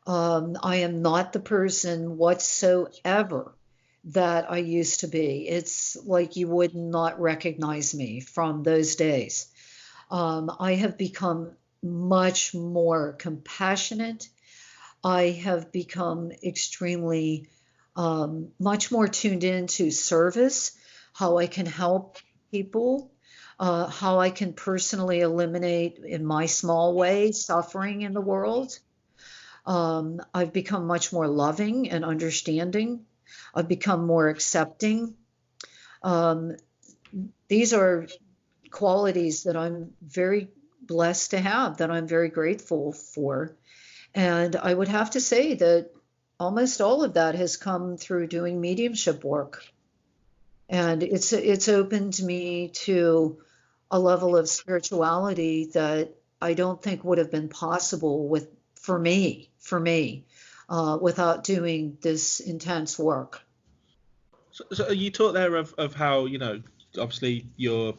I am not the person whatsoever that I used to be. It's like you would not recognize me from those days. I have become much more compassionate. I have become extremely, much more tuned into service, how I can help people, how I can personally eliminate, in my small way, suffering in the world. I've become much more loving and understanding. I've become more accepting. These are qualities that I'm very blessed to have, that I'm very grateful for. And I would have to say that almost all of that has come through doing mediumship work. And it's opened me to a level of spirituality that I don't think would have been possible for me, without doing this intense work. So you talked there of how obviously your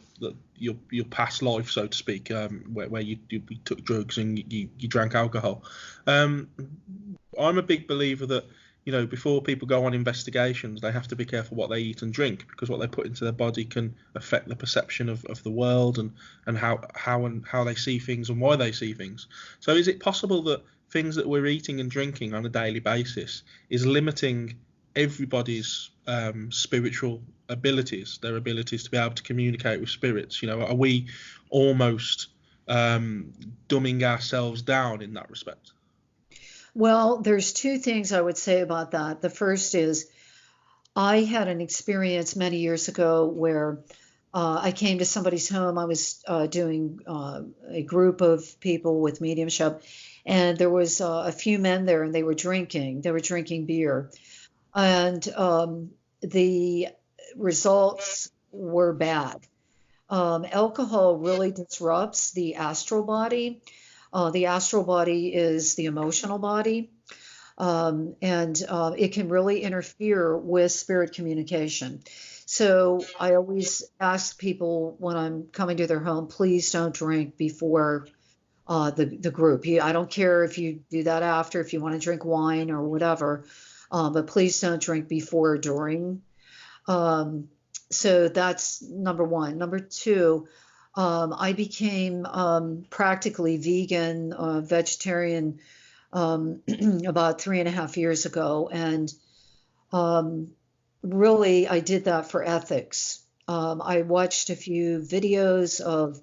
past life, so to speak, where you took drugs and you drank alcohol. I'm a big believer that, before people go on investigations, they have to be careful what they eat and drink, because what they put into their body can affect the perception of the world and how they see things and why they see things. So is it possible that things that we're eating and drinking on a daily basis is limiting everybody's spiritual abilities, their abilities to be able to communicate with spirits? Are we almost dumbing ourselves down in that respect? Well, there's two things I would say about that. The first is I had an experience many years ago where I came to somebody's home. I was doing a group of people with mediumship, and there was a few men there, and they were drinking. They were drinking beer, and the results were bad. Alcohol really disrupts the astral body. The astral body is the emotional body, and it can really interfere with spirit communication. So I always ask people when I'm coming to their home, please don't drink before the group. I don't care if you do that after, if you want to drink wine or whatever, but please don't drink before or during. So that's number one. Number two, I became practically vegan, vegetarian about 3.5 years ago. And really, I did that for ethics. I watched a few videos of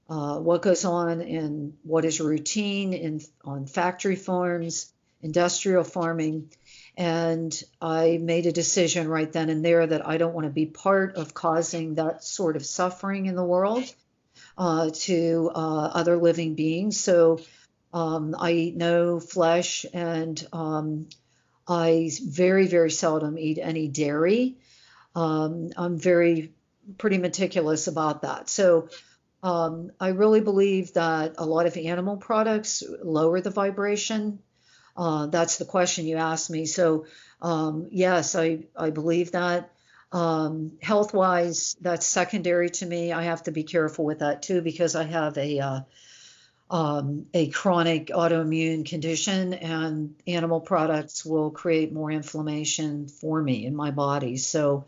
what goes on and what is routine on factory farms, industrial farming. And I made a decision right then and there that I don't want to be part of causing that sort of suffering in the world to other living beings. So I eat no flesh, and I very, very seldom eat any dairy. I'm pretty meticulous about that. So I really believe that a lot of animal products lower the vibration. That's the question you asked me. So yes, I believe that. Health-wise, that's secondary to me. I have to be careful with that too, because I have a chronic autoimmune condition, and animal products will create more inflammation for me in my body. So,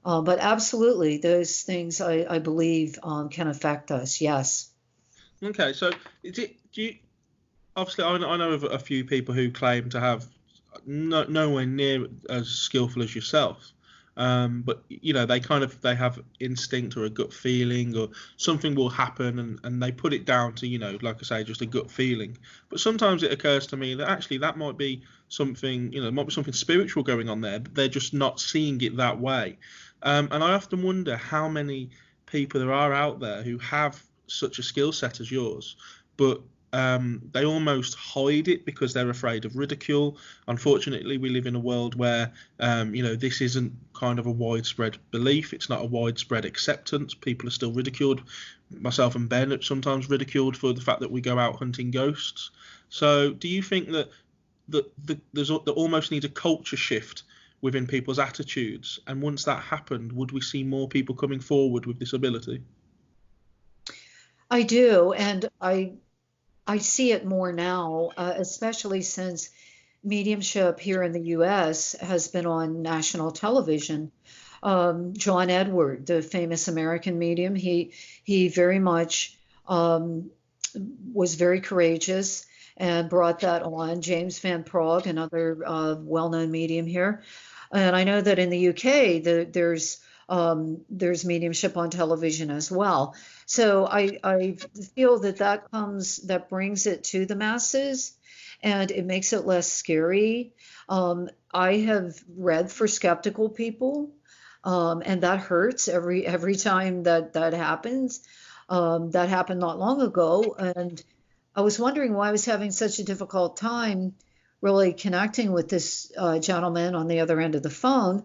but absolutely, those things I believe can affect us. Yes. Okay, so do you? Obviously, I know of a few people who claim to have nowhere near as skillful as yourself. But they have instinct or a gut feeling, or something will happen, and they put it down to, like I say, just a gut feeling. But sometimes it occurs to me that actually that might be something, might be something spiritual going on there, but they're just not seeing it that way. And I often wonder how many people there are out there who have such a skill set as yours, but they almost hide it because they're afraid of ridicule. Unfortunately, we live in a world where, this isn't kind of a widespread belief. It's not a widespread acceptance. People are still ridiculed. Myself and Ben are sometimes ridiculed for the fact that we go out hunting ghosts. So do you think that there almost needs a culture shift within people's attitudes? And once that happened, would we see more people coming forward with this ability? I do. And I see it more now, especially since mediumship here in the U.S. has been on national television. John Edward, the famous American medium, he very much was very courageous and brought that on. James Van Prague, another well-known medium here. And I know that in the UK, there's mediumship on television as well. So I feel that brings it to the masses, and it makes it less scary. I have read for skeptical people, and that hurts every time that happens. That happened not long ago, and I was wondering why I was having such a difficult time really connecting with this gentleman on the other end of the phone.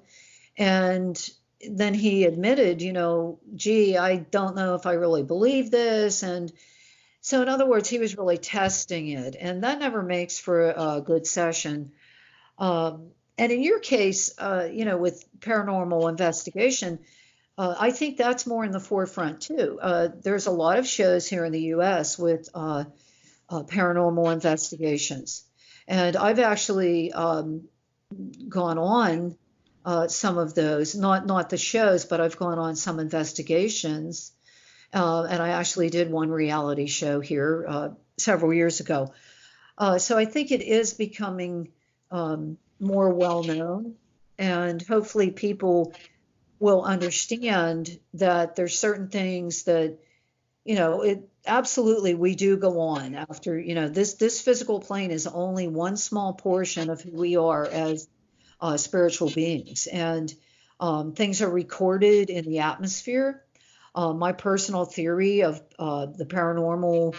And then he admitted, gee, I don't know if I really believe this. And so, in other words, he was really testing it. And that never makes for a good session. And in your case, with paranormal investigation, I think that's more in the forefront too. There's a lot of shows here in the U.S. with paranormal investigations, and I've actually gone on some of those, not the shows, but I've gone on some investigations, and I actually did one reality show here several years ago. So I think it is becoming more well known, and hopefully people will understand that there's certain things that, it absolutely we do go on after, this physical plane is only one small portion of who we are as spiritual beings, and things are recorded in the atmosphere. My personal theory of the paranormal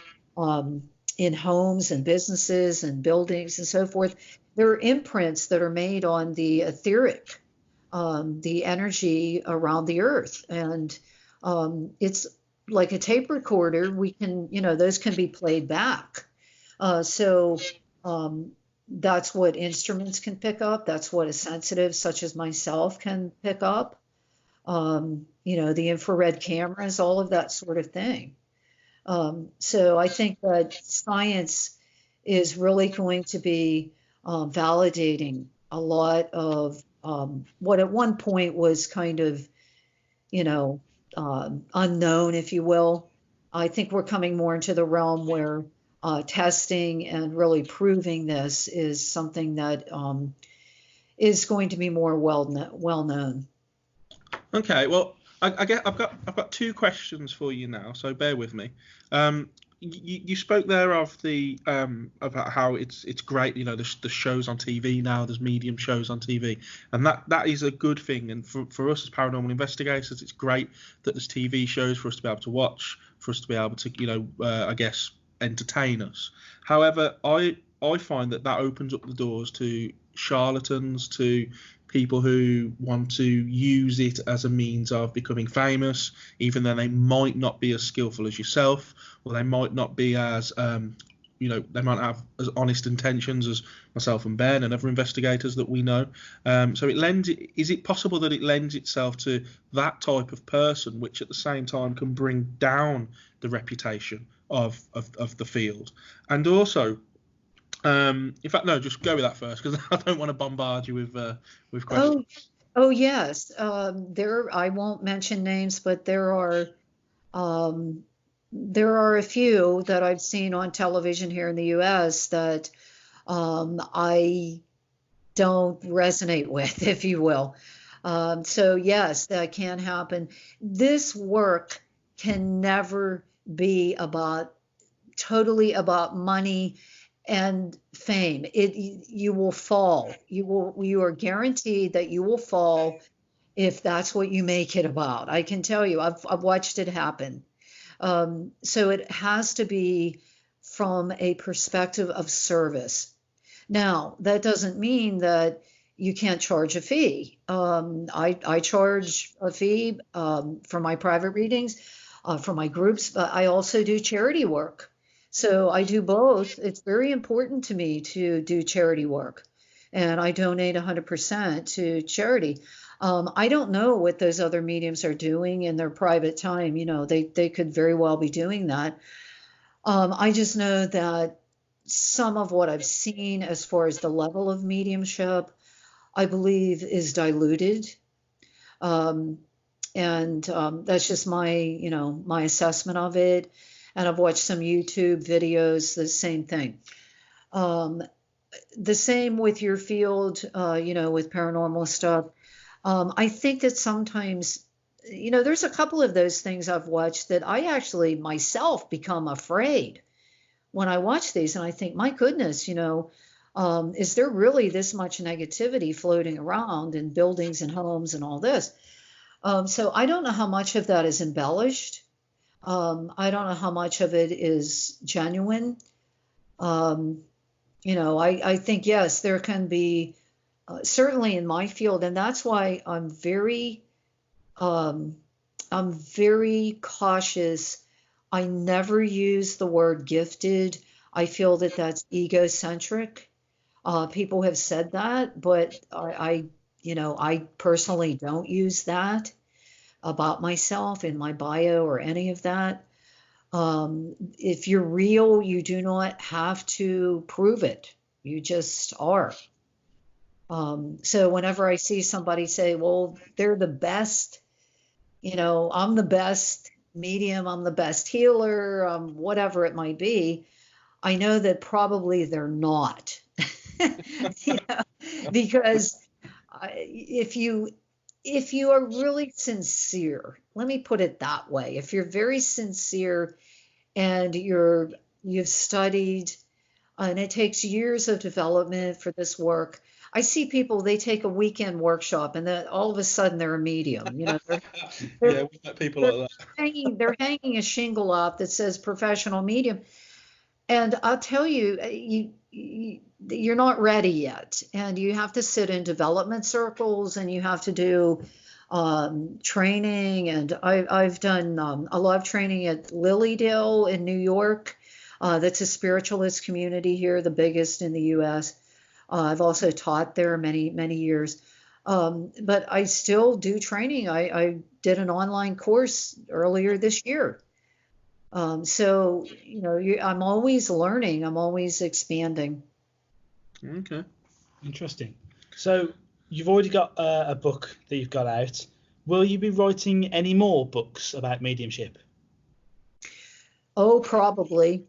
in homes and businesses and buildings and so forth, there are imprints that are made on the etheric, the energy around the earth. And it's like a tape recorder. We can, those can be played back. So that's what instruments can pick up. That's what a sensitive such as myself can pick up. The infrared cameras, all of that sort of thing. So I think that science is really going to be validating a lot of what at one point was kind of, unknown, if you will. I think we're coming more into the realm where testing and really proving this is something that is going to be more well known. Okay, well, I've got two questions for you now, so bear with me. You spoke there of the about how it's great, the shows on TV now. There's medium shows on TV, and that is a good thing. And for us as paranormal investigators, it's great that there's TV shows for us to be able to watch, for us to be able to, I guess, entertain us. However, I find that opens up the doors to charlatans, to people who want to use it as a means of becoming famous, even though they might not be as skillful as yourself, or they might not be as, they might have as honest intentions as myself and Ben and other investigators that we know. So is it possible that it lends itself to that type of person, which at the same time can bring down the reputation of the field? And also, in fact, no, just go with that first, because I don't want to bombard you with questions. Oh yes. I won't mention names, but there are a few that I've seen on television here in the U.S. that I don't resonate with, if you will. So yes, that can happen. This work can never be totally about money and fame. You will fall. You are guaranteed that you will fall if that's what you make it about. I can tell you, I've watched it happen. So it has to be from a perspective of service. Now, that doesn't mean that you can't charge a fee. I charge a fee for my private readings, for my groups, but I also do charity work. So I do both. It's very important to me to do charity work, and I donate 100% to charity. I don't know what those other mediums are doing in their private time. They could very well be doing that. I just know that some of what I've seen as far as the level of mediumship, I believe is diluted. And that's just my assessment of it. And I've watched some YouTube videos, the same thing. The same with your field, with paranormal stuff. I think that sometimes, there's a couple of those things I've watched that I actually myself become afraid when I watch these. And I think, my goodness, is there really this much negativity floating around in buildings and homes and all this? So I don't know how much of that is embellished. I don't know how much of it is genuine. I think, yes, there can be, certainly in my field, and that's why I'm very cautious. I never use the word gifted. I feel that that's egocentric. People have said that, but I personally don't use that. about myself in my bio or any of that. If you're real, you do not have to prove it. You just are. So whenever I see somebody say, well, they're the best, I'm the best medium, I'm the best healer, whatever it might be, I know that probably they're not. Because if you are really sincere, let me put it that way, if you're very sincere and you've studied, and it takes years of development for this work. I see people, they take a weekend workshop and then all of a sudden they're a medium. They're, Yeah, we met people like that. they're hanging a shingle up that says professional medium. And I'll tell you, you're not ready yet. And you have to sit in development circles and you have to do training. And I've done a lot of training at Lilydale in New York. That's a spiritualist community here, the biggest in the U.S. I've also taught there many, many years. But I still do training. I did an online course earlier this year. So, I'm always learning. I'm always expanding. Okay. Interesting. So you've already got a book that you've got out. Will you be writing any more books about mediumship? Oh, probably.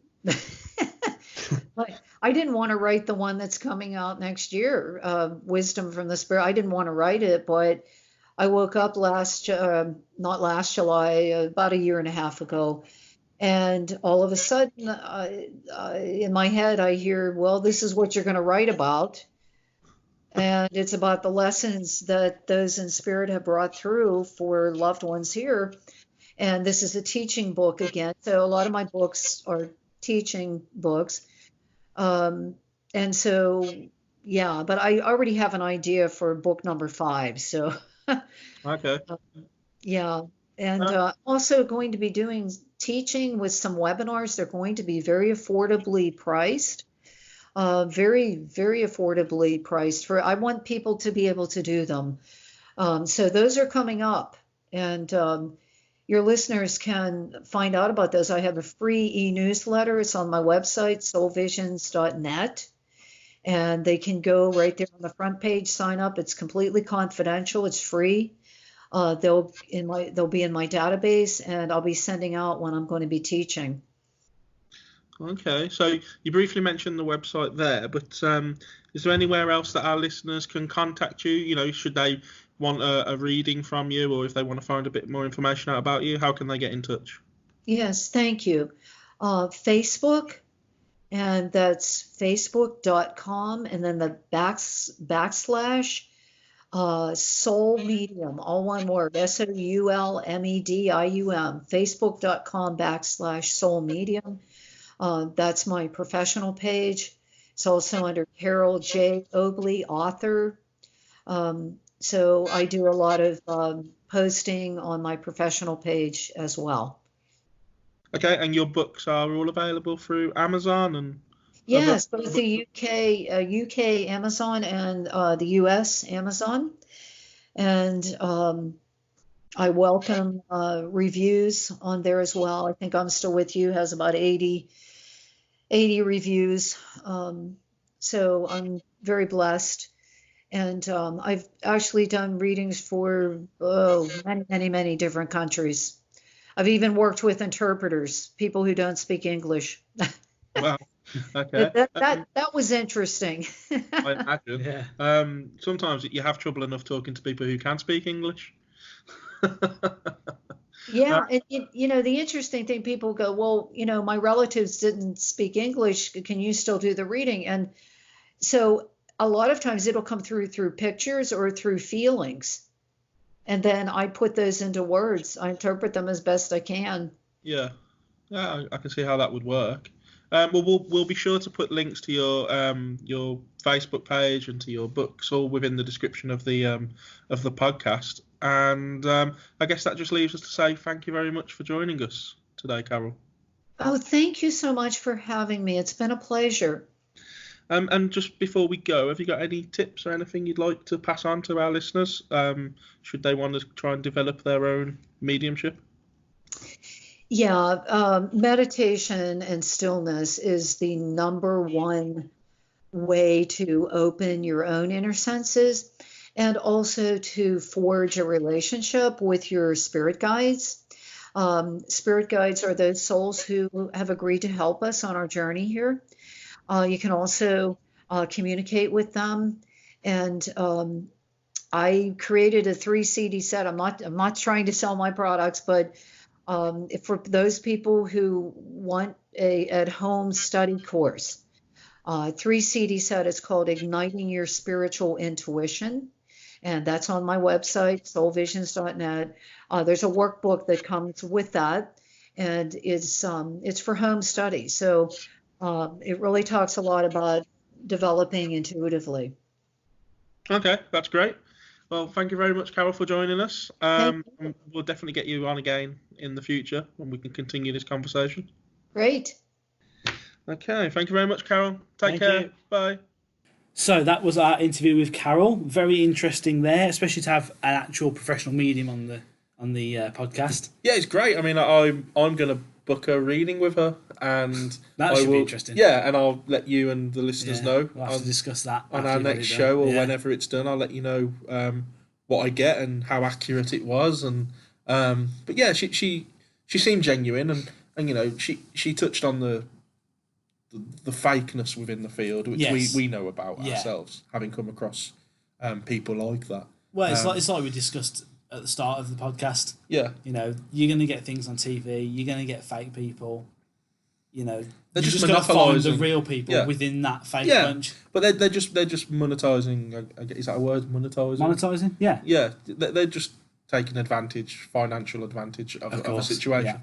I didn't want to write the one that's coming out next year, Wisdom from the Spirit. I didn't want to write it, but I woke up not last July, about a year and a half ago, and all of a sudden, in my head, I hear, well, this is what you're going to write about. And it's about the lessons that those in spirit have brought through for loved ones here. And this is a teaching book again. So a lot of my books are teaching books. And so, yeah, but I already have an idea for book number 5. So, Okay. Yeah. And also going to be doing teaching with some webinars. They're going to be very affordably priced. Very, very affordably priced. I want people to be able to do them. So those are coming up. And your listeners can find out about those. I have a free e-newsletter. It's on my website, soulvisions.net. And they can go right there on the front page, sign up. It's completely confidential. It's free. They'll be in my database, and I'll be sending out when I'm going to be teaching. Okay, so you briefly mentioned the website there, but is there anywhere else that our listeners can contact you? Should they want a reading from you, or if they want to find a bit more information out about you, how can they get in touch? Yes, thank you. Facebook, and that's facebook.com, and then the backslash Soul Medium, all one word, SOULMEDIUM, facebook.com/Soul Medium. That's my professional page. It's also under Carole J. Obley, author. So I do a lot of posting on my professional page as well. Okay, and your books are all available through Amazon and Yes, both the UK Amazon and the US Amazon. And I welcome reviews on there as well. I think I'm Still With You has about 80 reviews. So I'm very blessed. And I've actually done readings for many, many, many different countries. I've even worked with interpreters, people who don't speak English. Wow. Okay. That was interesting. I imagine. Yeah. Sometimes you have trouble enough talking to people who can speak English. Yeah, and the interesting thing, people go, well, my relatives didn't speak English. Can you still do the reading? And so a lot of times it'll come through pictures or through feelings. And then I put those into words. I interpret them as best I can. Yeah, I can see how that would work. Well, we'll be sure to put links to your Facebook page and to your books all within the description of the podcast. And I guess that just leaves us to say thank you very much for joining us today, Carole. Oh, thank you so much for having me. It's been a pleasure. And just before we go, have you got any tips or anything you'd like to pass on to our listeners? Should they want to try and develop their own mediumship? Yeah, meditation and stillness is the number one way to open your own inner senses and also to forge a relationship with your spirit guides. Spirit guides are those souls who have agreed to help us on our journey here. You can also communicate with them. And I created a 3 CD set. I'm not trying to sell my products, but for those people who want a at-home study course, 3 CD set is called Igniting Your Spiritual Intuition, and that's on my website, soulvisions.net. There's a workbook that comes with that, and it's for home study. So it really talks a lot about developing intuitively. Okay, that's great. Well, thank you very much, Carole, for joining us. We'll definitely get you on again in the future when we can continue this conversation. Great. Okay, thank you very much, Carole. Take care. you. Bye. So that was our interview with Carole. Very interesting there, especially to have an actual professional medium on the podcast. Yeah, it's great. I mean, I'm going to book a reading with her, and That should be interesting. Yeah, and I'll let you and the listeners know. We'll have to discuss that on after our you've got next it show done. or whenever it's done. I'll let you know what I get and how accurate it was. And but yeah, she seemed genuine, and you know she touched on the fakeness within the field, which we know about ourselves, having come across people like that. Well, it's like we discussed at the start of the podcast. Yeah, you know, you're going to get things on TV. You're going to get fake people. You know, they're you just got to find the monopolising. real people within that fake bunch. But they're just monetizing. Is that a word? Monetizing. Monetizing. Yeah. Yeah, they're just taking financial advantage of a situation.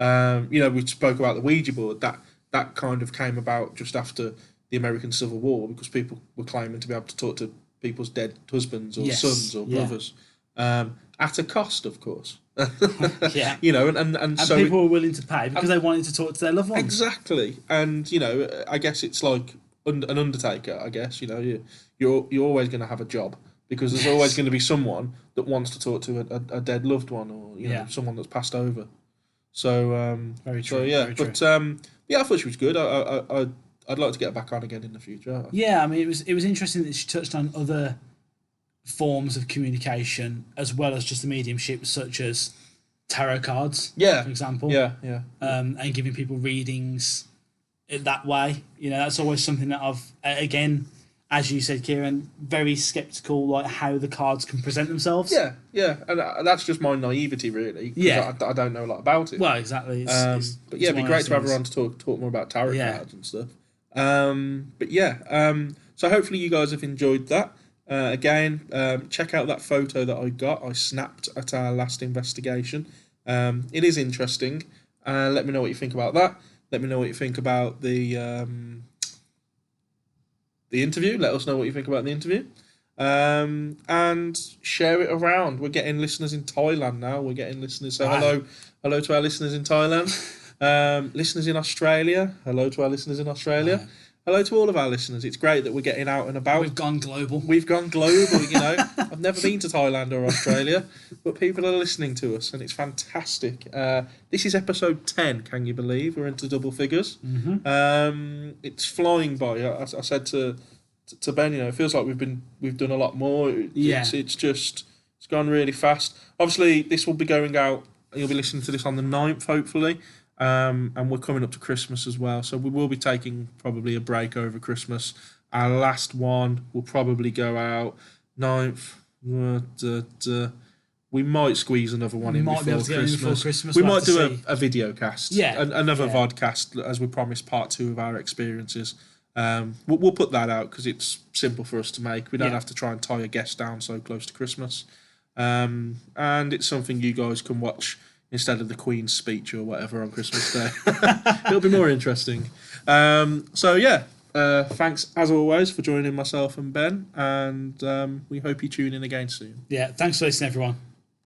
Yeah. You know, we spoke about the Ouija board. That kind of came about just after the American Civil War because people were claiming to be able to talk to people's dead husbands or sons or brothers at a cost, of course. Yeah. You know, and so people were willing to pay because they wanted to talk to their loved ones. Exactly. And you know, I guess it's like an undertaker. I guess you know you're always going to have a job because there's always going to be someone that wants to talk to a dead loved one or you know someone that's passed over. So very true. So yeah, very true. but yeah, I thought she was good. I'd like to get her back on again in the future. Yeah, I mean, it was interesting that she touched on other forms of communication as well as just the mediumship, such as tarot cards, for example. Yeah. And giving people readings that way. You know, that's always something that I've, again, as you said, Kieran, very sceptical, like how the cards can present themselves. Yeah, and that's just my naivety, really. Yeah. I don't know a lot about it. Well, exactly. But yeah, it'd be great to have her on to talk more about tarot cards and stuff. But yeah, so hopefully you guys have enjoyed that. Again, check out that photo that I snapped at our last investigation. It is interesting. Let me know what you think about that. Let me know what you think about the interview. Let us know what you think about the interview. And share it around. We're getting listeners in Thailand now. We're getting listeners. So hello to our listeners in Thailand. Listeners in Australia. Hello to our listeners in Australia. Wow. Hello to all of our listeners. It's great that we're getting out and about. We've gone global. You know. I've never been to Thailand or Australia, but people are listening to us, and it's fantastic. This is episode 10, can you believe? We're into double figures. Mm-hmm. It's flying by. I said to Ben, you know, it feels like we've done a lot more. It's gone really fast. Obviously, this will be going out. You'll be listening to this on the 9th, hopefully. And we're coming up to Christmas as well, so we will be taking probably a break over Christmas. Our last one will probably go out 9th. We might squeeze another one before Christmas. We might do a video cast, another vodcast, as we promised, part 2 of our experiences. We'll put that out because it's simple for us to make. We don't have to try and tie a guest down so close to Christmas, and it's something you guys can watch instead of the Queen's speech or whatever on Christmas Day. It'll be more interesting. So yeah, thanks as always for joining myself and Ben, and we hope you tune in again soon. Yeah, thanks for listening, everyone.